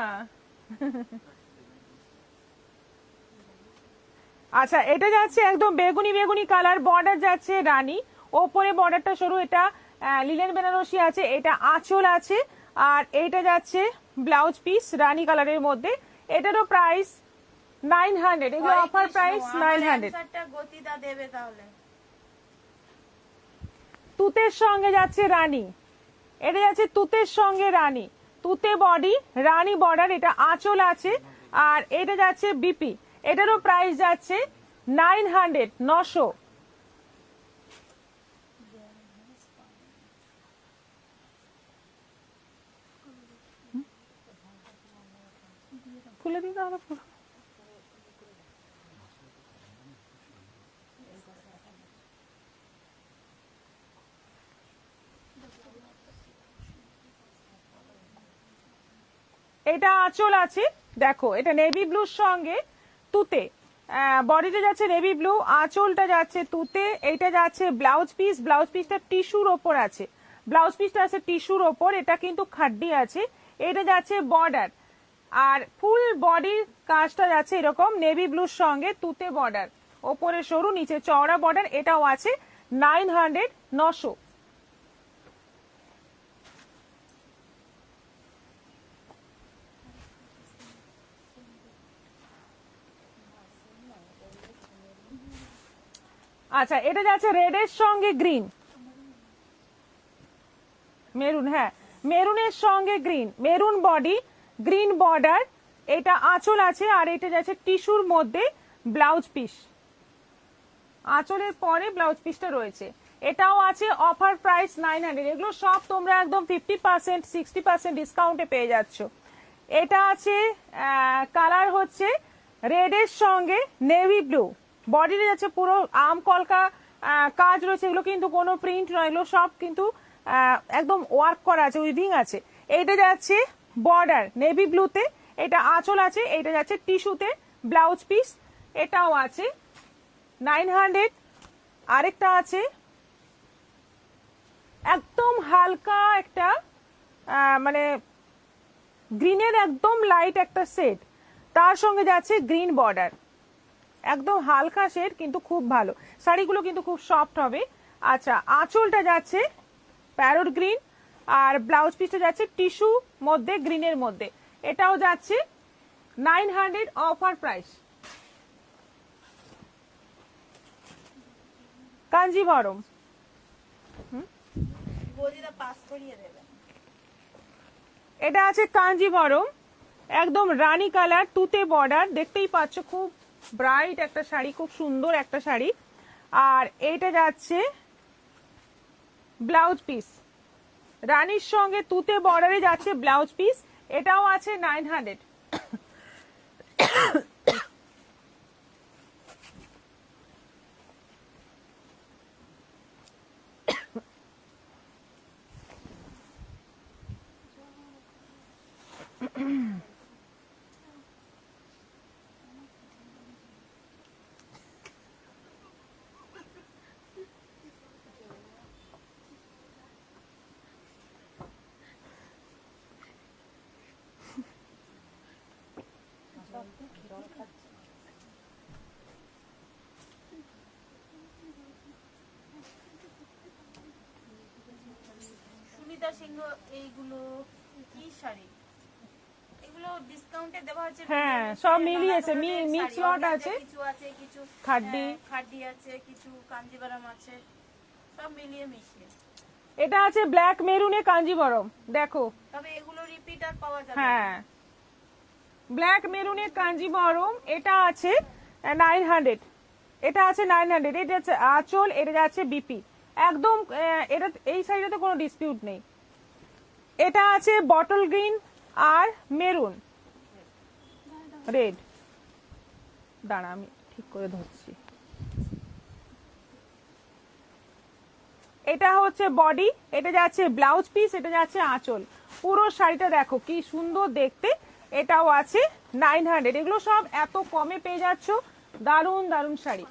আচ্ছা এটা যাচ্ছে একদম বেগুনি বেগুনি কালার, বর্ডার যাচ্ছে রানী, ওপরে বর্ডারটা সরু, এটা লিলেন বেনারসি আছে, এটা আঁচল আছে, আর এইটা যাচ্ছে ব্লাউজ পিস রানী কালারের মধ্যে। এটারও প্রাইস 900, এগুলো অফার প্রাইস 900। গতিদা দেবে তাহলে। তুতের সঙ্গে যাচ্ছে রানী, এটা যাচ্ছে তুতের সঙ্গে রানী, তুতে বডি রানী বর্ডার, এটা আঁচল আছে, আর এটা যাচ্ছে বিপি। এটারও প্রাইস যাচ্ছে 900, 900। খুলে দিই তাহলে পুরো। এটা আঁচল আছে, দেখো এটা নেভি ব্লুর সঙ্গে তুতে, বডিতে যাচ্ছে নেভি ব্লু, আঁচলটা যাচ্ছে তুতে, এইটা যাচ্ছে ব্লাউজ পিস, ব্লাউজ পিসটা টিস্যুর ওপর আছে, ব্লাউজ পিসটা আছে টিস্যুর ওপর, এটা কিন্তু খাড্ডি আছে, এটা যাচ্ছে বর্ডার, আর ফুল বডির কাজটা যাচ্ছে এরকম নেভি ব্লুর সঙ্গে তুতে বর্ডার, ওপরে সরু নিচে চওড়া বর্ডার, এটাও আছে 900, 900। আচ্ছা এটা যাচ্ছে রেড এর সঙ্গে গ্রিন, মেরুন, হ্যাঁ মেরুনের সঙ্গে green, maroon body green border, এটা আঁচল আছে, আর এটা যাচ্ছে টিস্যুর মধ্যে ব্লাউজ পিস, আঁচলের পরে ব্লাউজ পিসটা রয়েছে, এটাও আছে অফার প্রাইস 900। এগুলো সব তোমরা একদম 50%, 60% ডিসকাউন্টে পেয়ে যাচ্ছ। এটা আছে কালার হচ্ছে রেড এর সঙ্গে নেভি ব্লু, বডিতে যাচ্ছে পুরো আম কলকা কাজ রয়েছে, এগুলো কিন্তু কোনো প্রিন্ট নয়, এগুলো সব কিন্তু একদম ওয়ার্ক করা আছে, উইভিং আছে। এইটা যাচ্ছে বর্ডার নেভি ব্লুতে, এটা আঁচল আছে, এইটা যাচ্ছে টিস্যুতে ব্লাউজ পিস, এটাও আছে 900। আরেকটা আছে একদম হালকা একটা মানে গ্রিনের একদম লাইট একটা সেট, তার সঙ্গে যাচ্ছে গ্রিন বর্ডার, একদম হালকা শেড কিন্তু খুব ভালো, শাড়িগুলো কিন্তু খুব সফট হবে। আচ্ছা আঁচলটা যাচ্ছে প্যারট গ্রিন, আর ব্লাউজ পিসটা যাচ্ছে টিস্যু মধ্যে গ্রিনের মধ্যে, এটাও যাচ্ছে 900 অফার প্রাইস। কাঞ্জিভরম। বৌদিদা পাস করিয়ে দেবেন। এটা আছে কাঞ্জিভরম, একদম রানী কালার, তুতে বর্ডার, দেখতেই পাচ্ছ খুব ব্রাইট একটা শাড়ি, খুব সুন্দর একটা শাড়ি। আর এইটা যাচ্ছে ব্লাউজ পিস, রানীর সঙ্গে তুতে বর্ডারে যাচ্ছে ব্লাউজ পিস। এটাও আছে 900। সুনিতা সিংহ, এইগুলো কি শাড়ি? এগুলো ডিসকাউন্টে দেওয়া হচ্ছে। হ্যাঁ, সব মিলিয়েছে, মিক্স লট আছে, কিছু আছে, কিছু খাড্ডি। খাড্ডি আছে, কিছু কাঞ্জিভারম আছে, সব মিলিয়ে মিশিয়ে। এটা আছে ব্ল্যাক মেরুনে কাঞ্জিভরম, দেখো। তবে এগুলো রিপিট আর পাওয়া যাবে না। হ্যাঁ, ব্ল্যাক মেরুনে কাঞ্জিভরম, এটা আছে 900। এটা আছে 900। এটা আছে আঁচল, এটা যাচ্ছে বিপি, একদম এটা, এই সাইডে কোনো ডিসপিউট নেই। এটা আছে বটল গ্রিন আর মেরুন, রেড। দাঁড়া আমি ঠিক করে ধরছি। এটা হচ্ছে বডি, এটা যাচ্ছে ব্লাউজ পিস, এটা যাচ্ছে আঁচল। পুরো শাড়িটা দেখো কি সুন্দর দেখতে। এটাও আছে 900। এগুলো সব এত কমে পেয়ে যাচ্ছ, দারুণ দারুণ শাড়ি।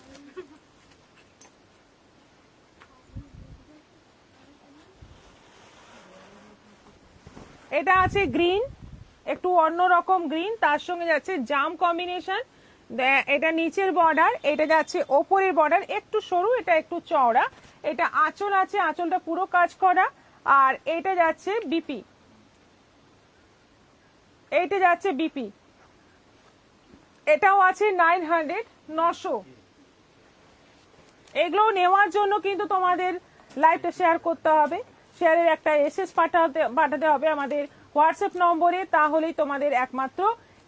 এটা আছে গ্রিন, একটু অন্যরকম গ্রিন, তার সঙ্গে যাচ্ছে জাম কম্বিনেশন। এটা নিচের বর্ডার, এটা যাচ্ছে ওপরের বর্ডার, একটু সরু, এটা একটু চওড়া। এটা আঁচল আছে, আঁচলটা পুরো কাজ করা। আর এটা যাচ্ছে বিপি, এইটা যাচ্ছে বিপি। এটাও আছে 900, 900। এগুলো নেওয়ার জন্য কিন্তু তোমাদের লাইভটা শেয়ার করতে হবে, শেয়ারের একটা এসএস পাঠাতে হবে আমাদের হোয়াটসঅ্যাপ নম্বরে, তাহলেই তোমাদের একমাত্র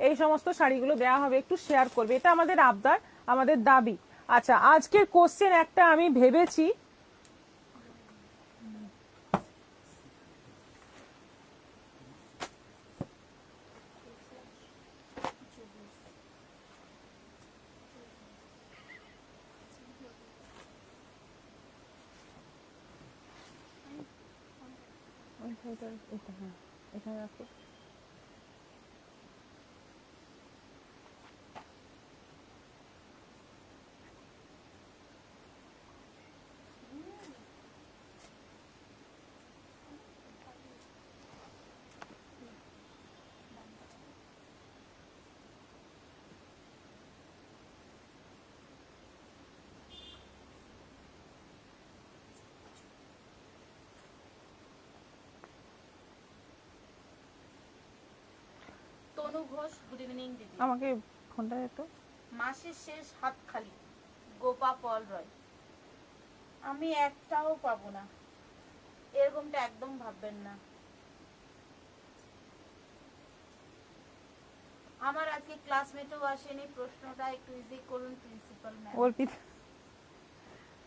এই সমস্ত শাড়িগুলো দেওয়া হবে। একটু শেয়ার করবে, এটা আমাদের আবদার, আমাদের দাবি। আচ্ছা, আজকের কোশ্চেন একটা আমি ভেবেছি, এখানে রাখো। তনু ঘোষ, গুড ইভিনিং দিদি। আমাকে ফোনটা একটু। মাসের শেষ হাত খালি, গোপা পল রয়। আমি একটাও পাবো না, এরকমটা একদম ভাববেন না। আমার আজকে ক্লাসমেটও আসেনি, প্রশ্নটা একটু ইজি করুন প্রিন্সিপাল ম্যাম। অর্পিতা,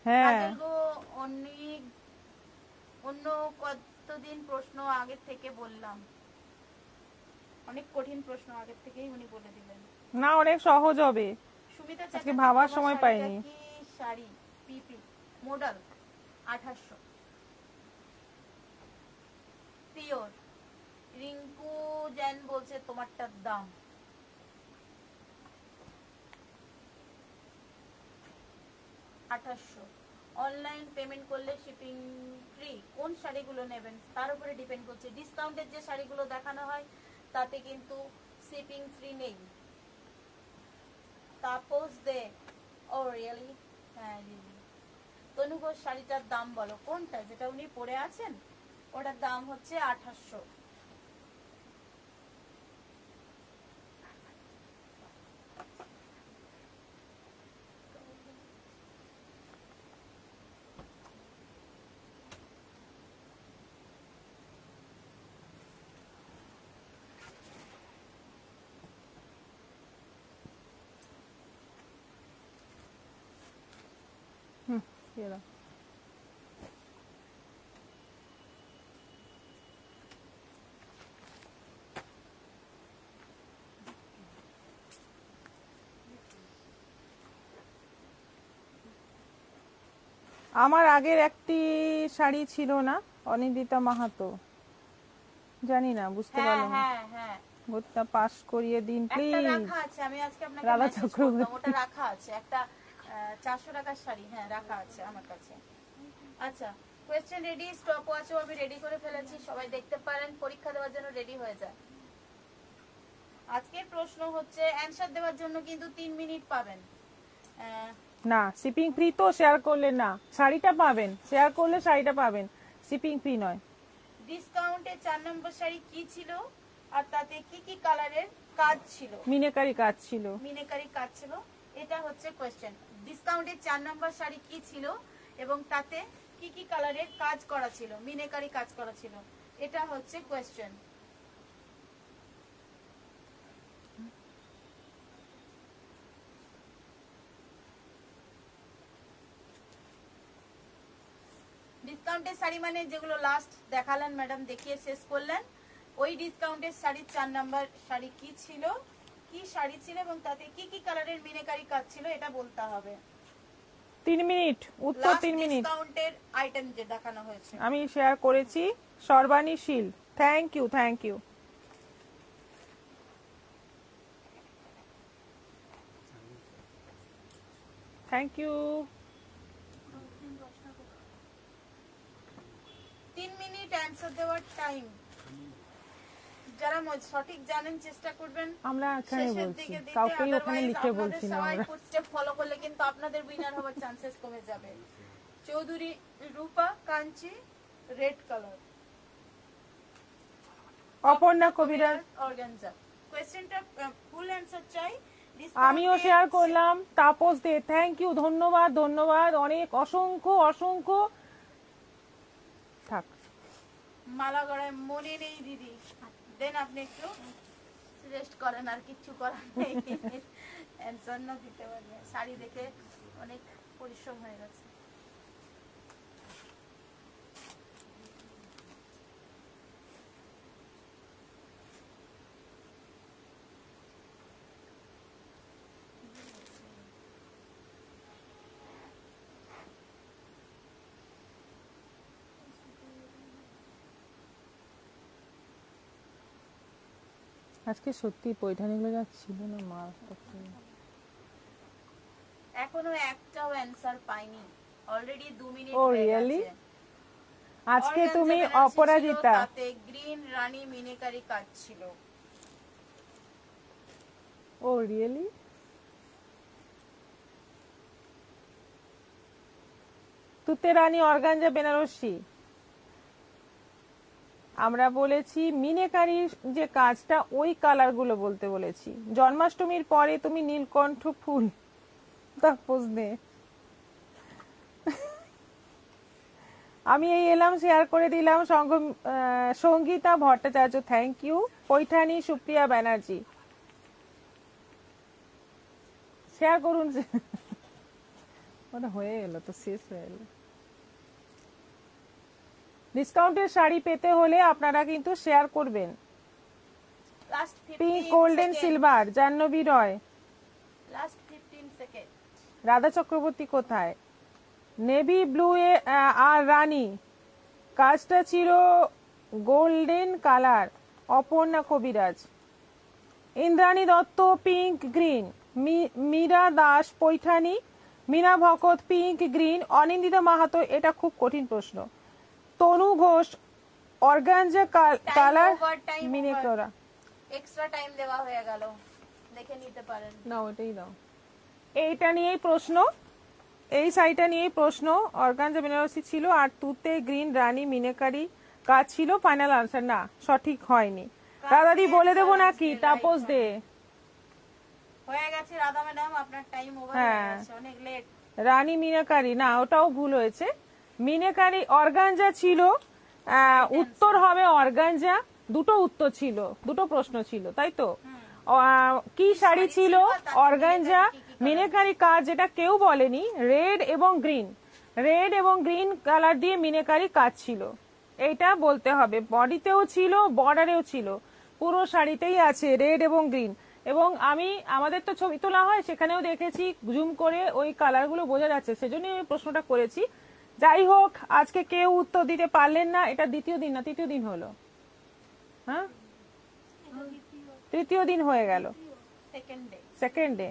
হ্যাঁ, অন্য কতদিন প্রশ্ন আগে থেকে বললাম, অনেক কঠিন প্রশ্ন আগে থেকেই উনি বলে দিলেন। না অনেক সহজ হবে, সুমিতা আজকে চ্যাটার্জি, ভাবার তোমার সময় শাড়িটা পাইনি। কি শাড়ি? পিপি মডেল 2800 পিওর। রিঙ্কু জैन বলছে তোমারটার দাম 2800। অনলাইন পেমেন্ট করলে শিপিং ফ্রি। কোন শাড়িগুলো নেবেন তার উপরে ডিপেন্ড করছে। ডিসকাউন্টের যে শাড়িগুলো দেখানো হয় তাতে কিন্তু শিপিং ফ্রি নেই। তাপস দে, ও রিয়েলি? হ্যাঁ রিয়েলি। তনু ঘোষ, শাড়িটার দাম বলো। কোনটা, যেটা উনি পরে আছেন? ওটার দাম হচ্ছে 2800। দিয়ে দাও। আমার আগের একটি শাড়ি ছিল না, অনিন্দিতা মাহাতো, জানি না, বুঝতে হ্যাঁ পারলাম না। হ্যাঁ হ্যাঁ, ভোটটা পাস করিয়ে দিন একটা প্লিজ। রাখা আছে, আমি আজকে আপনাকে রাধা মেসেজ চক্রবর্তী। করলাম, ওটা রাখা আছে একটা 400 টাকার শাড়ি, হ্যাঁ রাখা আছে আমার কাছে। আচ্ছা, কোয়েশ্চেন রেডি, স্টপ ওয়াচও আমি রেডি করে ফেলেছি, সবাই দেখতে পারেন, পরীক্ষা দেওয়ার জন্য রেডি হয়ে যায়। আজকের প্রশ্ন হচ্ছে, অ্যানসার দেওয়ার জন্য কিন্তু 3 মিনিট পাবেন। না, শিপিং ফ্রি তো শেয়ার করলে না, শাড়িটা পাবেন, শেয়ার করলে শাড়িটা পাবেন, শিপিং ফ্রি নয়। ডিসকাউন্টে 4 নম্বর শাড়ি কি ছিল আর তাতে কি কি কালারের কাজ ছিল? মিনাকারি কাজ ছিল। মিনাকারি কাজ ছিল, এটা হচ্ছে কোয়েশ্চেন। ডিসকাউন্টে 4 নম্বর শাড়ি কি ছিল এবং তাতে কি কি কালারের কাজ করা ছিল, মিনাকারি কাজ করা ছিল, এটা হচ্ছে কোয়েশ্চেন। ডিসকাউন্টের শাড়ি মানে যেগুলো লাস্ট দেখালেন ম্যাডাম, দেখিয়ে শেষ করলেন, ওই ডিসকাউন্টের শাড়ির 4 নাম্বার শাড়ি কি ছিল, কি শাড়ি ছিল এবং তাতে কি কি কালারের মিনাকারি কাজ ছিল, এটা বলতে হবে। 3 মিনিট, উত্তর লাস্ট 3 মিনিট। ডিসকাউন্টের আইটেম যে দেখানো হয়েছে। আমি শেয়ার করেছি, Sarbani Sheel, thank you, thank you. Thank you. 3 minute answer দেওয়ার টাইম। যারা সঠিক জানেন চেষ্টা করবেন আমরা এখানে শেষের বলছি, দিকে দিতে, কাউকেই ওখানে otherwise লিখে আপনাদের বলছি না সবাই আমরা। ফুটস্টেপ ফলো করলে কিন্তু আপনাদের উইনার হওয়ার চান্সেস কমে যাবে। চৌধুরী রূপা কাঞ্চি, রেড কালার, অপর্ণা কবিরাজ। অর্গানজা। কোশ্চেনটা ফুল অ্যানসার চাই। আমিও শেয়ার করলাম, তাপস দে, থ্যাংক ইউ, ধন্যবাদ ধন্যবাদ, অনেক অসংখ্য অসংখ্য। থাক, মালা গড়ায় মনে নেই দিদি, দেন আপনি একটু রেস্ট করেন, আর কিচ্ছু করার নেই, অ্যানসার না দিতে পারবে। শাড়ি দেখে অনেক পরিশ্রম হয়ে গেছে। আজকে সত্যি পৈঠানিগুলো যাচ্ছিল না মা। এখনো একটাও অ্যানসার পাইনি, অলরেডি 2 মিনিট Oh, হয়ে really? গেছে। আজকে Organza তুমি বেনারসি অপরাজিতা। ছিল, তাতে গ্রিন রানী মিনিকারি কাজ ছিল। ও রিয়েলি? তুতে রানী অর্গানজা বেনারসি। আমরা বলেছি মিনেকারির যে কাজটা, ওই কালার গুলো বলতে বলেছি। জন্মাষ্টমীর পরে তুমি নীলকণ্ঠ ফুল, তাপস দে। আমি এই এলাম, শেয়ার করে দিলাম। Sangeeta Bhattacharya, thank you. Paithani Supriya Banerjee, share করুন। ওটা হয়ে গেল তো, শেষ হয়ে গেল। ডিসকাউন্টের শাড়ি পেতে হলে আপনারা কিন্তু শেয়ার করবেন। Last pink 15 golden second, silver, Jahnavi Roy. Last 15 second. Radha Chakraborty কোথায়? নেভি ব্লু এ আর রানী, কাজটা ছিল golden colour. Aparna Kabiraj. Indrani Dutta pink green. Meera Das Paithani. Meena Bhakat pink green. Anindita Mahato, এটা খুব কঠিন প্রশ্ন। তনু ঘোষ অর্গানজা কালার মিনেকরা। এক্সট্রা টাইম দেওয়া হয়ে গেল, দেখে নিতে পারেন। না, ওটাই দাও। এইটা নিয়েই প্রশ্ন, এই শাড়িটা নিয়েই প্রশ্ন। অর্গানজা বেনারসি ছিল আর তুতে গ্রিন রানী মিনেকারি কাজ ছিল। ফাইনাল আনসার না, সঠিক হয়নি। দাদাদি বলে দেবো নাকি? তাপস দে। হয়ে গেছে রাধা ম্যাডাম, আপনার টাইম ওভার হ্যাঁ। হয়ে গেছে, অনেক লেট। রানী মিনাকারি না, ওটাও ভুল হয়েছে। মিনাকারি অর্গানজা ছিল। উত্তর হবে অর্গানজা। দুটো উত্তর ছিল, দুটো প্রশ্ন ছিল, তাই তো? কি শাড়ি ছিল? অর্গানজা মিনেকারি কাজ যেটা কেউ বলেনি, রেড এবং গ্রিন কালার দিয়ে মিনেকারি কাজ ছিল, এইটা বলতে হবে। বডিতেও ছিল, বর্ডারেও ছিল, পুরো শাড়িতেই আছে রেড এবং গ্রিন। এবং আমি আমাদের তো ছবি তোলা হয়, সেখানেও দেখেছি জুম করে ওই কালারগুলো বোঝা যাচ্ছে, সেজন্যই আমি প্রশ্নটা করেছি। যাই হোক, আজকে কেউ উত্তর দিতে পারলেন না। এটা দ্বিতীয় দিন না তৃতীয় দিন হলো? হ্যাঁ, তৃতীয় দিন হয়ে গেল, সেকেন্ড ডে।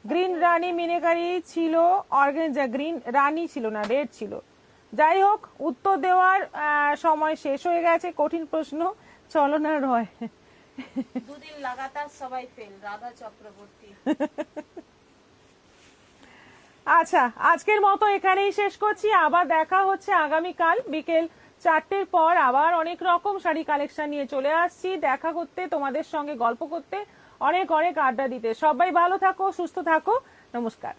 গ্রিন রানী মিনেকারি ছিল, অর্গানজা গ্রিন রানী ছিল না, রেড ছিল। যাই হোক, উত্তর দেওয়ার সময় শেষ হয়ে গেছে। কঠিন প্রশ্ন, চলো না রয়। দুদিন লাগাতার সবাই ফেল, রাধা চক্রবর্তী। আচ্ছা, আজকের মতো এখানেই শেষ করছি। আবার দেখা হচ্ছে আগামীকাল বিকেল 4টের পর। আবার অনেক রকম শাড়ি কালেকশন নিয়ে চলে আসছি, দেখা করতে, তোমাদের সঙ্গে গল্প করতে, অনেক অনেক আড্ডা দিতে। সবাই ভালো থাকো, সুস্থ থাকো, নমস্কার।